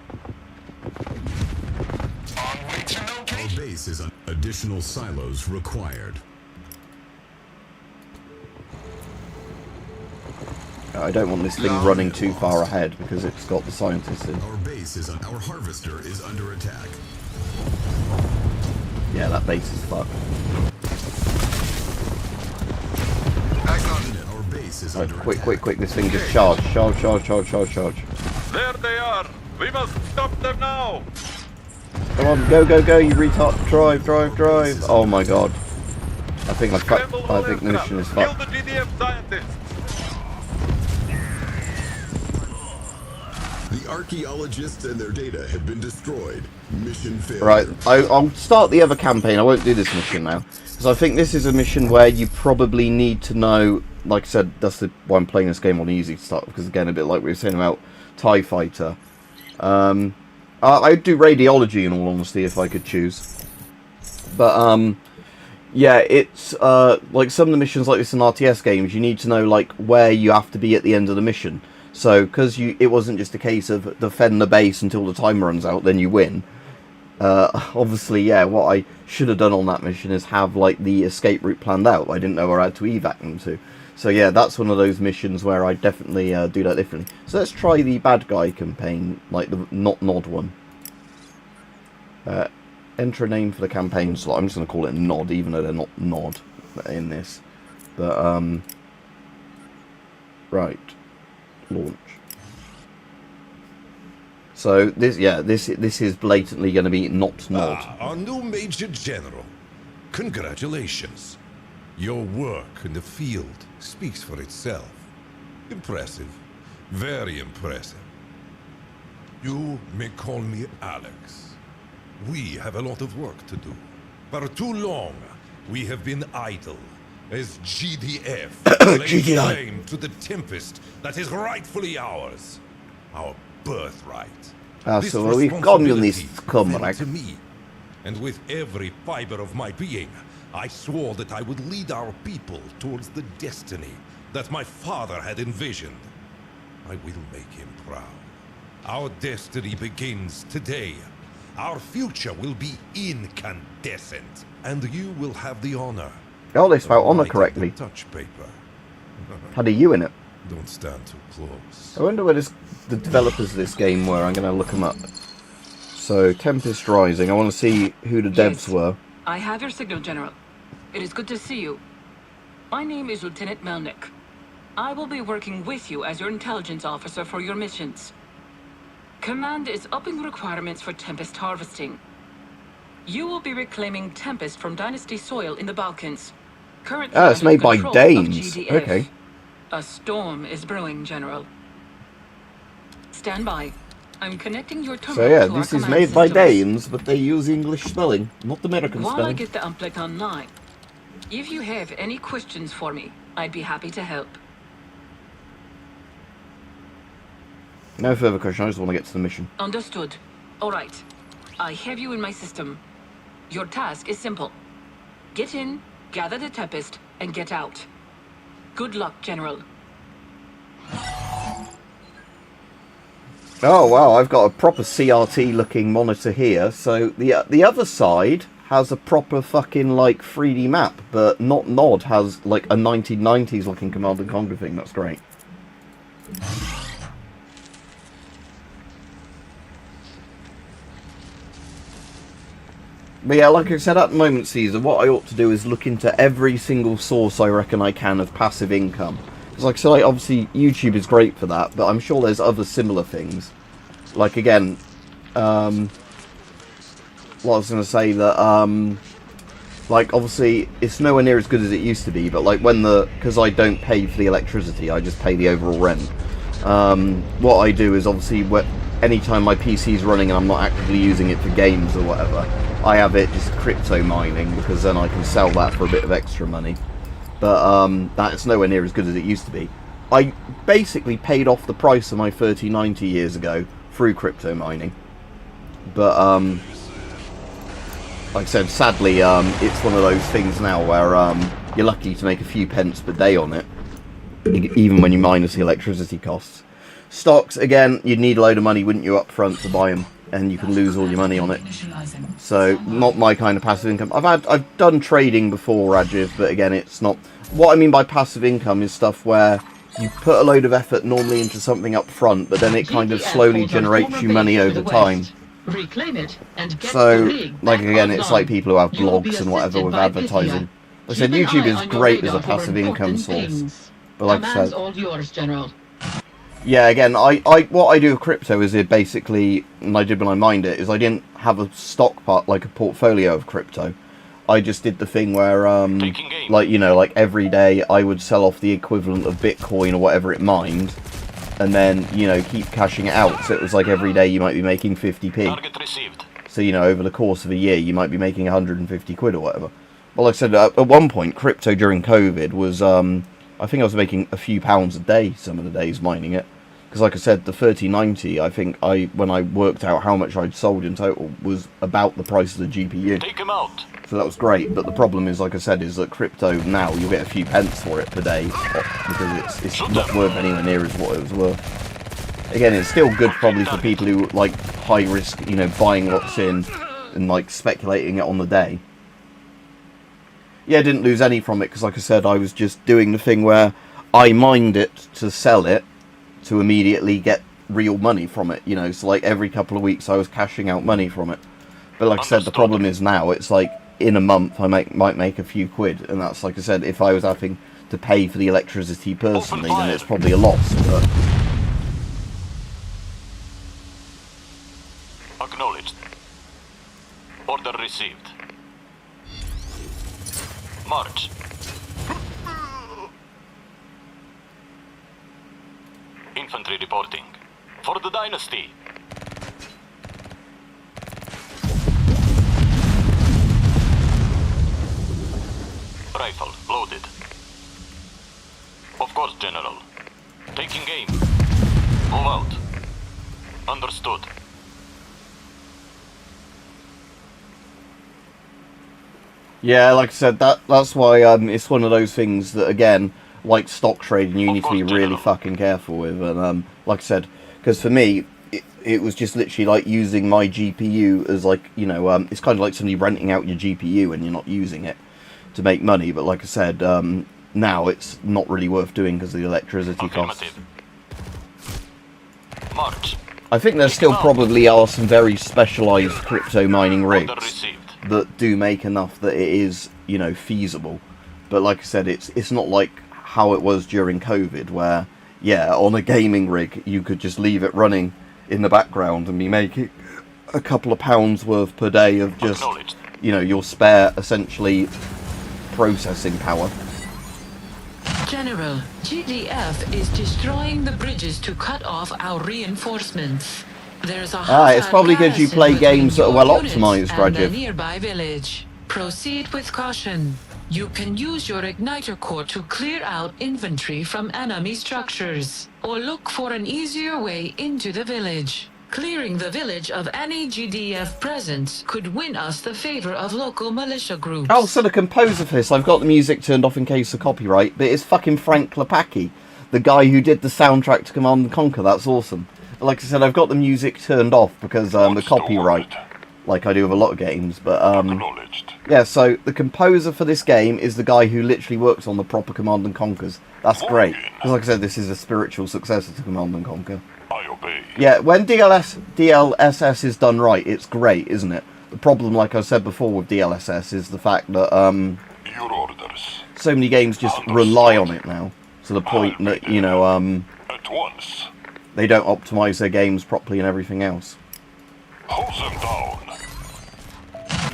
On way to
Our
location.
base is on additional silos required.
I don't want this thing running too far ahead because it's got the scientists in.
Our base is on. Our harvester is under attack.
Yeah, that base is fucked.
Our base is
Right,
under
quick,
attack.
quick, quick, this thing just charge. Charge.
There they are. We must stop them now.
Come on, go, you retard. Drive. Oh my god. I think the mission is
Kill
fucked.
the GDF scientists.
The archaeologists and their data have been destroyed. Mission failure.
Right, I'll start the other campaign. I won't do this mission now. Because I think this is a mission where you probably need to know, like I said, that's why I'm playing this game on easy to start. Because again, a bit like we were saying about TIE Fighter. I'd do radiology in all honesty if I could choose. But, yeah, it's, like some of the missions like this in RTS games, you need to know, like, where you have to be at the end of the mission. So, because it wasn't just a case of defend the base until the timer runs out, then you win. Obviously, yeah, what I should have done on that mission is have, like, the escape route planned out. I didn't know where I had to evac them to. So, yeah, that's one of those missions where I definitely do that differently. So, let's try the bad guy campaign, like the not Nod one. Enter a name for the campaign slot. I'm just going to call it Nod, even though they're not Nod in this. But, right. Launch. So this is blatantly going to be not Nod.
Our new Major General. Congratulations. Your work in the field speaks for itself. Impressive. Very impressive. You may call me Alex. We have a lot of work to do. For too long, we have been idle. As GDF lays claim to the Tempest that is rightfully ours. Our birthright. This
So we've gone on this
responsibility fell to me. And with every fiber of my being, I swore that I would lead our people towards the destiny that my father had envisioned. I will make him proud. Our destiny begins today. Our future will be incandescent, and you will have the honor.
Oh, they spelled honor correctly.
Touch paper.
Had a U in it.
Don't stand too close.
I wonder where the developers of this game were. I'm going to look them up. So, Tempest Rising. I want to see who the devs were.
I have your signal, General. It is good to see you. My name is Lieutenant Melnick. I will be working with you as your intelligence officer for your missions. Command is upping requirements for Tempest harvesting. You will be reclaiming Tempest from Dynasty soil in the Balkans. Currently
it's
under
made by
control of
Danes.
GDF.
Okay.
A storm is brewing, General. Stand by. I'm connecting your terminal
So yeah,
to our
this is
command
made by
systems.
Danes, but they use English spelling, not American
While I
spelling.
get the Amplet online, if you have any questions for me, I'd be happy to help.
No further question, I just want to get to the mission.
Understood. All right. I have you in my system. Your task is simple. Get in, gather the Tempest, and get out. Good luck, General.
Oh wow, I've got a proper CRT looking monitor here. So the other side has a proper fucking like 3D map, but not Nod has like a 1990s looking Command and Conquer thing. That's great. But yeah, like I said at the moment, Caesar, what I ought to do is look into every single source I reckon I can of passive income. Because like I said, obviously YouTube is great for that, but I'm sure there's other similar things. Like again, well, I was going to say that, like obviously it's nowhere near as good as it used to be, but like because I don't pay for the electricity, I just pay the overall rent. What I do is obviously anytime my PC is running and I'm not actively using it for games or whatever, I have it just crypto mining, because then I can sell that for a bit of extra money. But that's nowhere near as good as it used to be. I basically paid off the price of my 3090 years ago through crypto mining. But like I said, sadly, it's one of those things now where you're lucky to make a few pence per day on it, even when you minus the electricity costs. Stocks, again, you'd need a load of money, wouldn't you, up front to buy them, and you can lose all your money on it. So, not my kind of passive income. I've done trading before, Rajiv, but again, it's not... What I mean by passive income is stuff where you put a load of effort normally into something up front, but then it kind of slowly generates you money over time.
Reclaim it and get
So, like, again, it's like people who have blogs and whatever with advertising. Like I said, YouTube is great as a passive income source. But like I said...
all yours, General.
Yeah, again, what I do with crypto is it basically, and I did when I mined it, is I didn't have a stock part, like a portfolio of crypto. I just did the thing where, like, you know, like every day I would sell off the equivalent of Bitcoin or whatever it mined, and then, you know, keep cashing it out. So it was like every day you might be making 50p. So, you know, over the course of a year you might be making 150 quid or whatever. Well, like I said, at one point, crypto during COVID was, I think I was making a few pounds a day some of the days mining it. Because like I said, the 3090, I think when I worked out how much I'd sold in total, was about the price of the GPU.
Take him out.
So that was great, but the problem is, like I said, is that crypto now, you'll get a few pence for it per day, because it's not worth anywhere near as what it was worth. Again, it's still good probably for people who like high risk, you know, buying lots in and like speculating it on the day. Yeah, I didn't lose any from it, because like I said, I was just doing the thing where I mined it to sell it, to immediately get real money from it, you know, so like every couple of weeks I was cashing out money from it. But like I said, the problem is now, it's like, in a month I might make a few quid, and that's, like I said, if I was having to pay for the electricity personally, then it's probably a loss. But
Acknowledged. Order received. March. Infantry reporting. For the Dynasty. Rifle loaded. Of course, General. Taking aim. Move out. Understood.
yeah, like I said, that's why it's one of those things that, again, like stock trading, you need to be really fucking careful with. And like I said, because for me, it was just literally like using my GPU as like, you know, it's kind of like somebody renting out your GPU and you're not using it to make money. But like I said, now it's not really worth doing because of the electricity costs.
March.
I think there still probably are some very specialised crypto mining rigs that do make enough that it is, you know, feasible. But like I said, it's not like how it was during COVID, where, yeah, on a gaming rig you could just leave it running in the background and be making a couple of pounds worth per day of just, you know, your spare, essentially, processing power.
General, GDF is destroying the bridges to cut off our reinforcements. There's a
it's probably because you play games that are well optimized,
Rajiv. Nearby village. Proceed with caution. You can use your igniter core to clear out infantry from enemy structures, or look for an easier way into the village. Clearing the village of any GDF presence could win us the favor of local militia groups.
Oh, so the composer for this, I've got the music turned off in case of copyright, but it's fucking Frank Klepacki, the guy who did the soundtrack to Command & Conquer. That's awesome. Like I said, I've got the music turned off because the copyright, like I do with a lot of games. But yeah, so the composer for this game is the guy who literally works on the proper Command & Conquers. That's great, because like I said, this is a spiritual successor to Command & Conquer.
I obey.
Yeah, when DLSS is done right, it's great, isn't it? The problem, like I said before with DLSS, is the fact that
Your orders.
so many games just rely on it now, to the point that, you know,
At once.
they don't optimize their games properly and everything else.
Hold them down.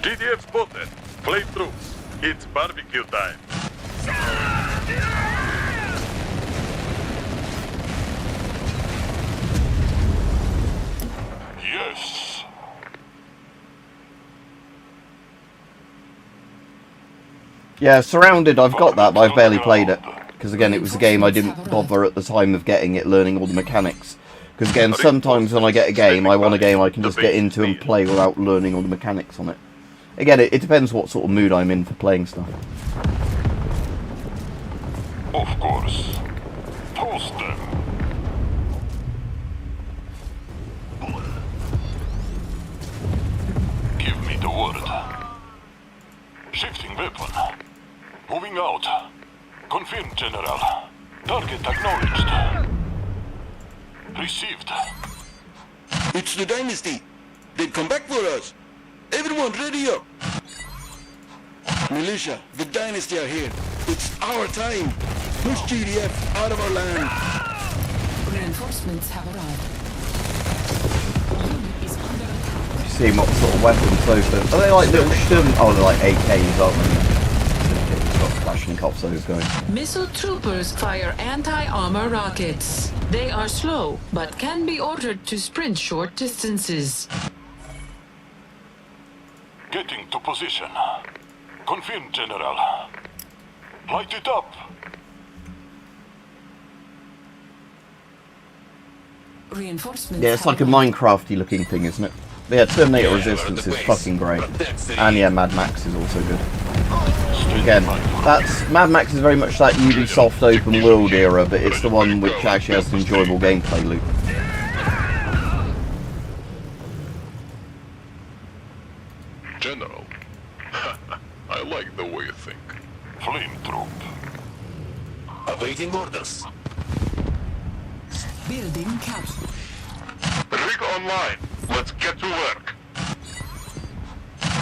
GDF spotted. Play troops. It's barbecue time.
Yeah, Surrounded, I've got that, but I've barely played it. Because again, it was a game I didn't bother at the time of getting it, learning all the mechanics. Because again, sometimes when I get a game, I want a game I can just get into and play without learning all the mechanics on it. Again, it depends what sort of mood I'm in for playing stuff.
Of course. Toast them. Give me the word. Shifting weapon. Moving out. Confirmed, General. Target acknowledged. Received.
It's the Dynasty. They've come back for us. Everyone ready up. Militia, the Dynasty are here. It's our time. Push GDF out of our land.
Reinforcements have arrived. Unit is under attack.
See what sort of weapons those are. Are they like little oh, they're like AKs, aren't they? Flashing-cops, those guys.
Missile troopers fire anti-armor rockets. They are slow, but can be ordered to sprint short distances.
Getting to position. Confirmed, General. Light it up.
Reinforcements.
Yeah, it's like a Minecrafty looking thing, isn't it? But yeah, Terminator Resistance is fucking great. And yeah, Mad Max is also good. Again, that's Mad Max is very much that Ubisoft open world era, but it's the one which actually has an enjoyable gameplay loop.
General, I like the way you think.
Flame troop.
Awaiting orders.
Building capsule.
Rig online. Let's get to work.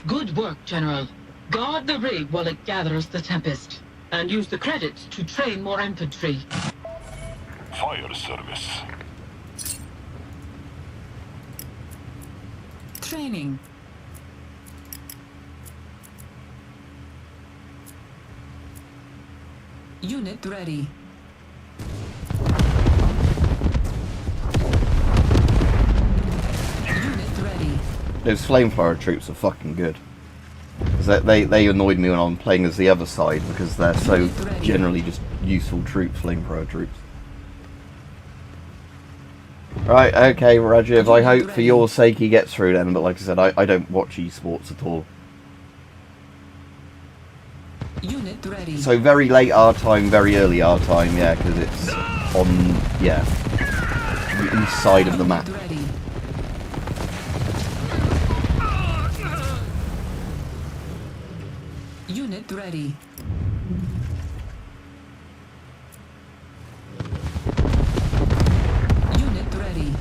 Good work, General. Guard the rig while it gathers the Tempest, and use the credits to train more infantry.
Fire service.
Training. Unit ready. Unit ready.
Those flamethrower troops are fucking good. They annoyed me when I'm playing as the other side because they're so generally just useful troops, flamethrower troops. Right, okay, Rajiv, I hope for your sake he gets through then, but like I said, I don't watch esports at all.
Unit ready.
So very late our time, very early our time, yeah, because it's on, yeah, the east side of the map.
Unit ready. Unit ready.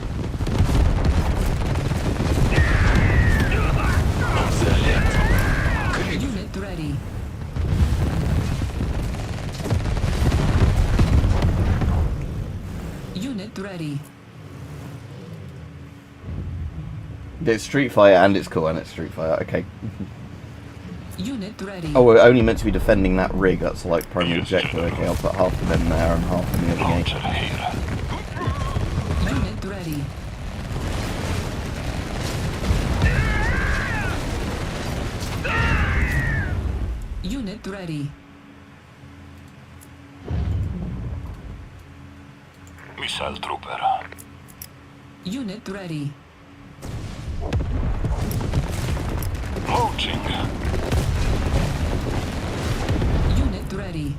Unit ready. Unit ready.
It's Street Fighter and it's cool and it's Street Fighter, okay.
Unit ready.
Oh, we're only meant to be defending that rig, that's like primary objective. Okay, I'll put half of them there and half in the other gate.
Unit ready. Unit ready.
Missile trooper.
Unit ready.
Launching.
Unit ready.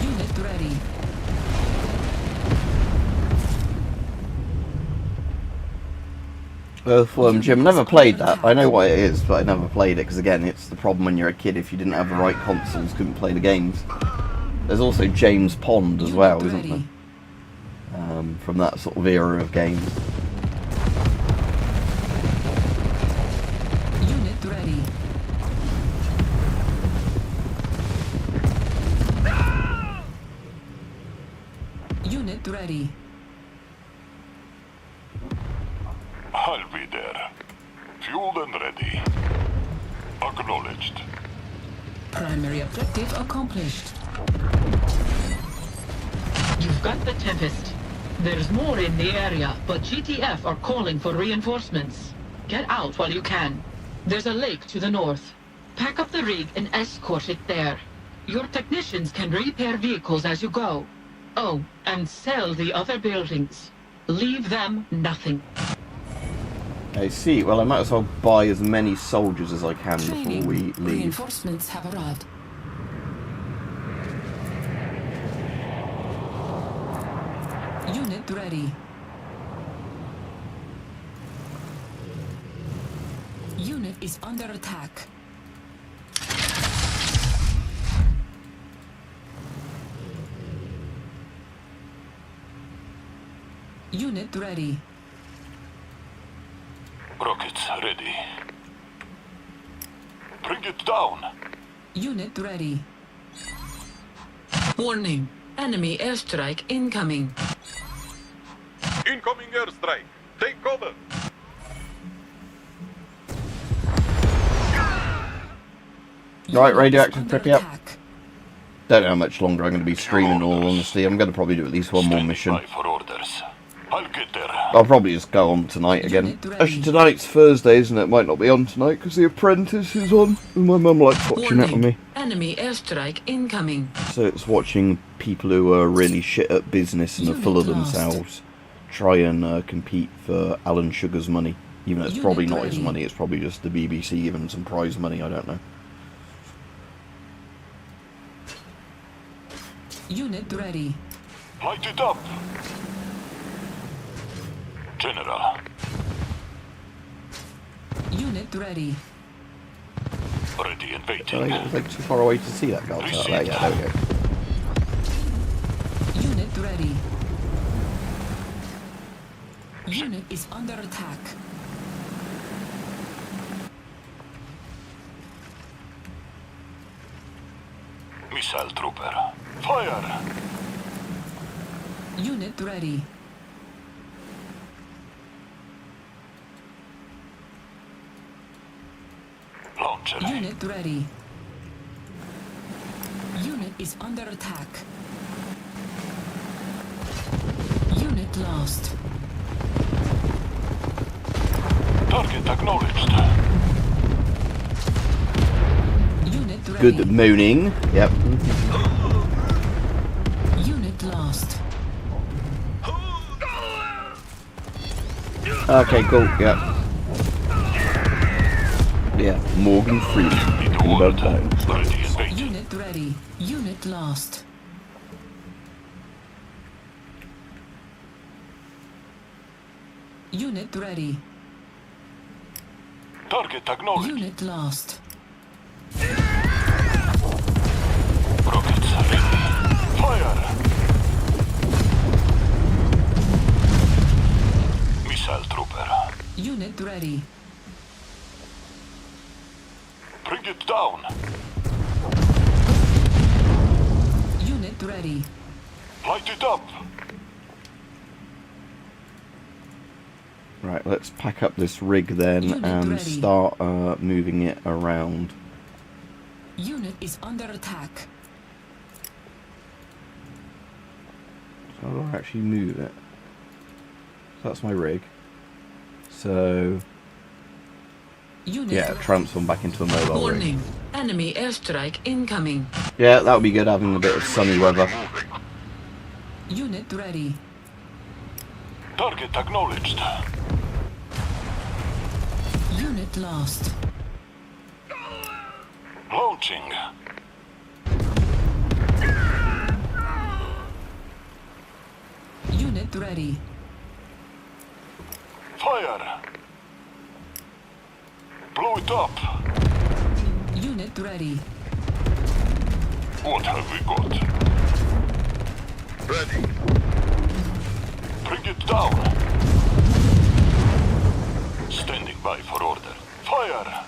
Unit ready.
Earthworm Jim, never played that. I know what it is, but I never played it because again, it's the problem when you're a kid. If you didn't have the right consoles, couldn't play the games. There's also James Pond as well, isn't there? From that sort of era of games.
Unit ready. Unit ready.
I'll be there. Fueled and ready. Acknowledged.
Primary objective accomplished. You've got the Tempest. There's more in the area, but GTF are calling for reinforcements. Get out while you can. There's a lake to the north. Pack up the rig and escort it there. Your technicians can repair vehicles as you go. Oh, and sell the other buildings. Leave them nothing.
I see. Well, I might as well buy as many soldiers as I can before we leave.
Reinforcements have arrived. Unit ready. Unit is under attack. Unit ready.
Rockets ready. Bring it down.
Unit ready. Warning. Enemy airstrike incoming.
Incoming airstrike. Take cover.
Right, radioactive Pripyat. Don't know how much longer I'm going to be streaming, in all honesty. I'm going to probably do at least one more mission.
For orders. I'll get there.
I'll probably just go on tonight again. Actually, tonight's Thursday, isn't it? Might not be on tonight because The Apprentice is on. And my mum likes watching it with me.
Enemy airstrike incoming.
So it's watching people who are really shit at business and are full of themselves try and compete for Alan Sugar's money. Even though it's probably not his money, it's probably just the BBC giving him some prize money, I don't know.
Unit ready.
Light it up. General.
Unit ready.
Ready and waiting.
It's like too far away to see that guy. Oh, there, yeah, there we go.
Unit ready. Unit is under attack.
Missile trooper. Fire!
Unit ready.
Launcher.
Unit ready. Unit is under attack. Unit lost.
Target acknowledged.
Unit ready.
Good moaning. Yep.
Unit lost.
Okay, cool. Yep. Yeah, Morgan Freeman.
Unit ready. Unit lost. Unit ready.
Target acknowledged.
Unit lost.
Rockets ready. Fire! Missile trooper.
Unit ready.
Bring it down.
Unit ready.
Light it up.
Right, let's pack up this rig then and start moving it around.
Unit is under attack.
How do I actually move it? So that's my rig. So
Unit
yeah, transform back into a mobile
Warning.
rig.
Enemy airstrike incoming.
Yeah, that would be good having a bit of sunny weather.
Unit ready.
Target acknowledged.
Unit lost.
Launching.
Unit ready.
Fire. Blow it up.
Unit ready.
What have we got?
Ready.
Bring it down. Standing by for order. Fire!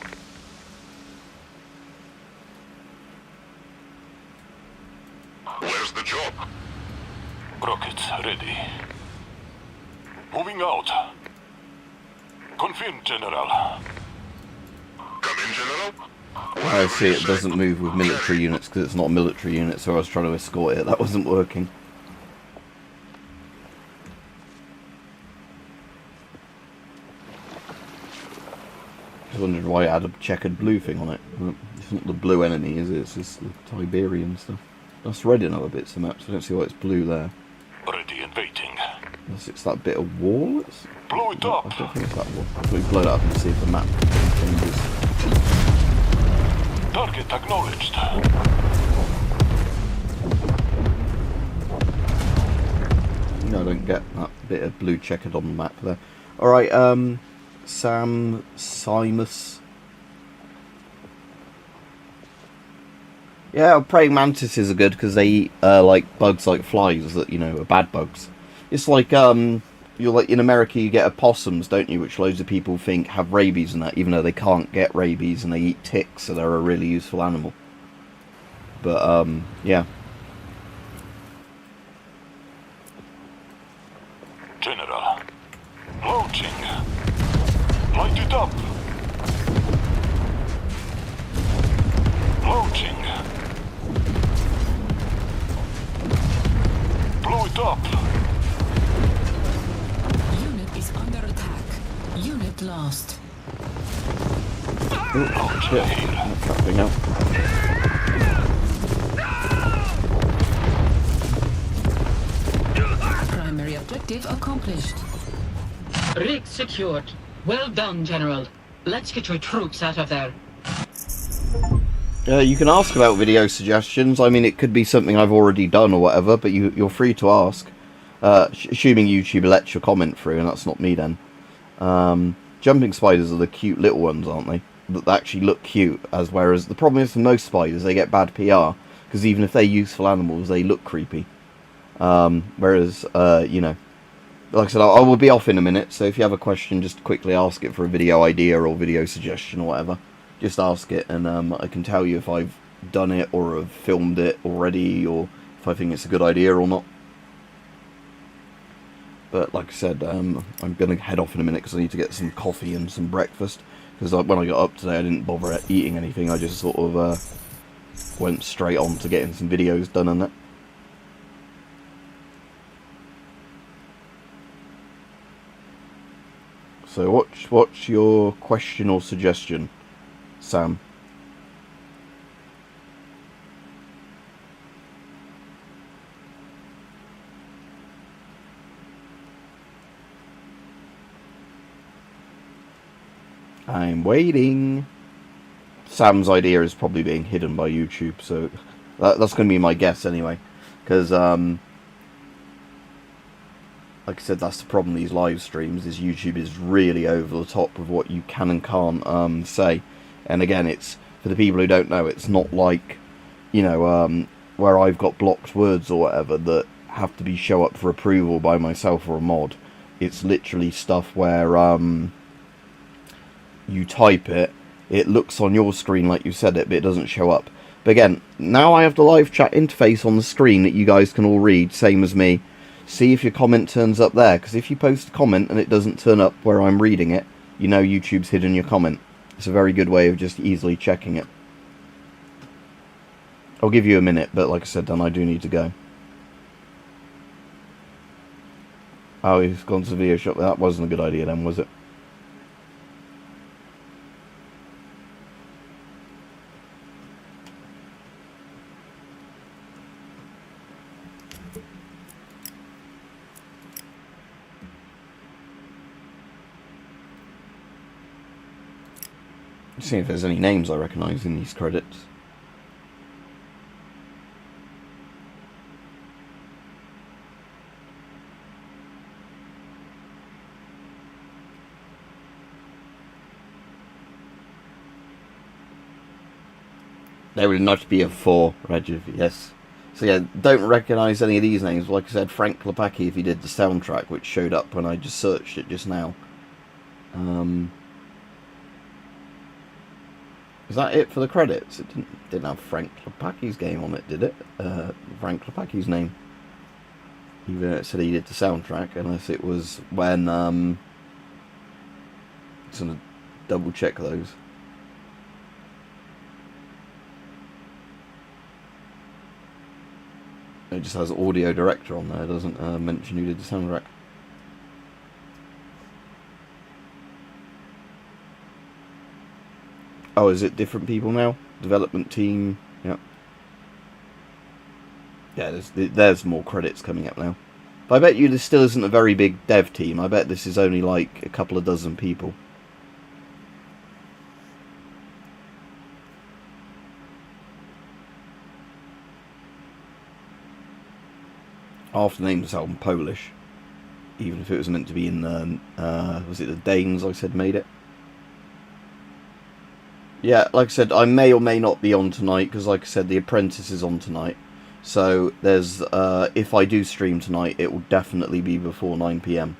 Where's the job?
Rockets ready. Moving out. Confirmed, General.
Come in, General.
I see it doesn't move with military units because it's not a military unit, so I was trying to escort it. That wasn't working. just wondered why it had a checkered blue thing on it. It's not the blue enemy, is it? It's just the Tiberian stuff. That's red in other bits of the map, so I don't see why it's blue there.
Ready and waiting.
Unless it's that bit of wall.
Blow it up.
I don't think it's that wall. We blow it up and see if the map changes.
Target acknowledged.
No, I don't get that bit of blue checkered on the map there. Alright, Sam Simus. Yeah, praying mantises are good because they eat like bugs like flies that, you know, are bad bugs. It's like you're like in America you get opossums, don't you, which loads of people think have rabies and that, even though they can't get rabies, and they eat ticks, so they're a really useful animal. But yeah.
General. Launching. Light it up. Launching. Blow it up.
Unit is under attack. Unit lost.
Oh shit, that's happening now.
Primary objective accomplished. Rig secured. Well done, General. Let's get your troops out of there.
You can ask about video suggestions. I mean, it could be something I've already done or whatever, but you're free to ask. Assuming YouTube lets your comment through, and that's not me then. Jumping spiders are the cute little ones, aren't they? That actually look cute, whereas the problem is for most spiders, they get bad PR, because even if they're useful animals, they look creepy. Whereas, you know, like I said, I will be off in a minute, so if you have a question, just quickly ask it for a video idea or video suggestion or whatever. Just ask it, and I can tell you if I've done it or have filmed it already, or if I think it's a good idea or not. But like I said, I'm going to head off in a minute because I need to get some coffee and some breakfast. Because when I got up today, I didn't bother eating anything. I just sort of went straight on to getting some videos done and that. So what's your question or suggestion, Sam? I'm waiting. Sam's idea is probably being hidden by YouTube, so that's going to be my guess anyway. Because, like I said, that's the problem with these live streams, is YouTube is really over the top with what you can and can't say. And again, it's, for the people who don't know, it's not like, you know, where I've got blocked words or whatever that have to show up for approval by myself or a mod. It's literally stuff where, you type it, it looks on your screen like you said it, but it doesn't show up. But again, now I have the live chat interface on the screen that you guys can all read, same as me. See if your comment turns up there, because if you post a comment and it doesn't turn up where I'm reading it, you know YouTube's hidden your comment. It's a very good way of just easily checking it. I'll give you a minute, but like I said, then I do need to go. Oh, he's gone to the video shop. That wasn't a good idea then, was it? See if there's any names I recognise in these credits. There would not be a 4, Regiv, yes. So yeah, don't recognise any of these names. Like I said, Frank Klepacki, if he did the soundtrack, which showed up when I just searched it just now. Is that it for the credits? It didn't have Frank Klepacki's game on it, did it? Frank Klepacki's name. Even though it said he did the soundtrack, unless it was when, just gonna double check those. It just has audio director on there, it doesn't mention who did the soundtrack. Oh, is it different people now? Development team. Yeah. Yeah, there's more credits coming up now. But I bet you this still isn't a very big dev team. I bet this is only like a couple of dozen people. Half the names sound Polish. Even if it was meant to be in the... was it the Danes I said made it? Yeah, like I said, I may or may not be on tonight, because like I said, The Apprentice is on tonight. So there's, if I do stream tonight, it will definitely be before 9 PM.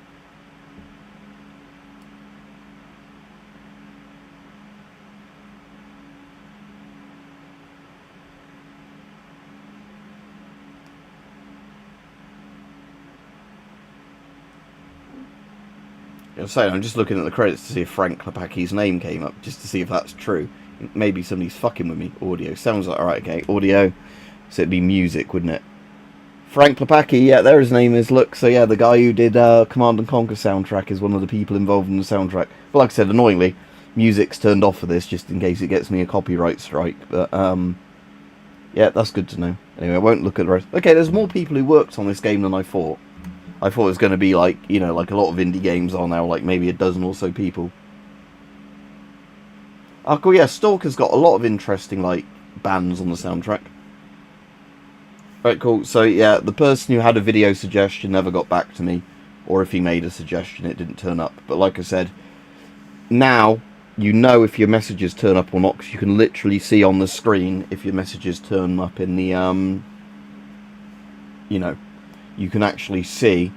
I'm saying, I'm just looking at the credits to see if Frank Klepacki's name came up, just to see if that's true. Maybe somebody's fucking with me. Audio. Sounds like, alright, okay. Audio. So it'd be music, wouldn't it? Frank Klepacki, yeah, there his name is. Look, so yeah, the guy who did Command & Conquer soundtrack is one of the people involved in the soundtrack. But like I said, annoyingly, music's turned off for this, just in case it gets me a copyright strike. But, yeah, that's good to know. Anyway, I won't look at the rest. Okay, there's more people who worked on this game than I thought. I thought it was going to be like, you know, like a lot of indie games are now, like maybe a dozen or so people. Oh, cool, yeah, Stalker's got a lot of interesting, like, bands on the soundtrack. Right, cool. So, yeah, the person who had a video suggestion never got back to me. Or if he made a suggestion, it didn't turn up. But like I said, now you know if your messages turn up or not, because you can literally see on the screen if your messages turn up in the, you know, you can actually see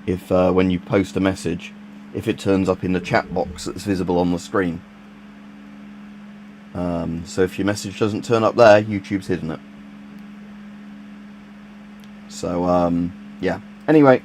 if, when you post a message, if it turns up in the chat box that's visible on the screen. So if your message doesn't turn up there, YouTube's hidden it. So, yeah. Anyway,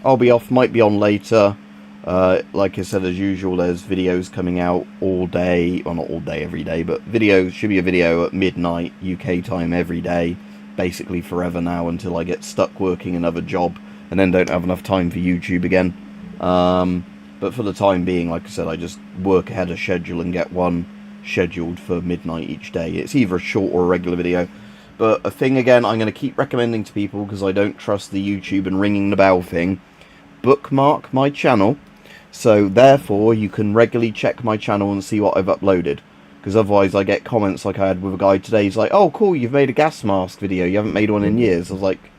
I'll be off, might be on later. Like I said, as usual, there's videos coming out all day. Well, not all day, every day, but videos, should be a video at midnight UK time every day. Basically forever now, until I get stuck working another job and then don't have enough time for YouTube again. But for the time being, like I said, I just work ahead of schedule and get one scheduled for midnight each day. It's either a short or a regular video. But a thing, again, I'm going to keep recommending to people, because I don't trust the YouTube and ringing the bell thing. Bookmark my channel, so therefore you can regularly check my channel and see what I've uploaded. Because otherwise I get comments like I had with a guy today. He's like, oh cool, you've made a gas mask video, you haven't made one in years. I was like,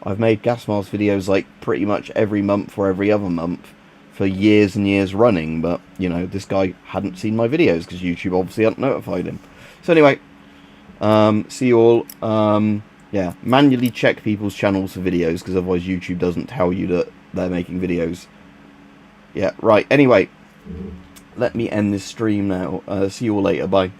I've made gas mask videos like pretty much every month or every other month for years and years running. But, you know, this guy hadn't seen my videos because YouTube obviously hadn't notified him. So anyway, see you all. Yeah, manually check people's channels for videos, because otherwise YouTube doesn't tell you that they're making videos. Yeah, right, anyway, let me end this stream now. See you all later, bye.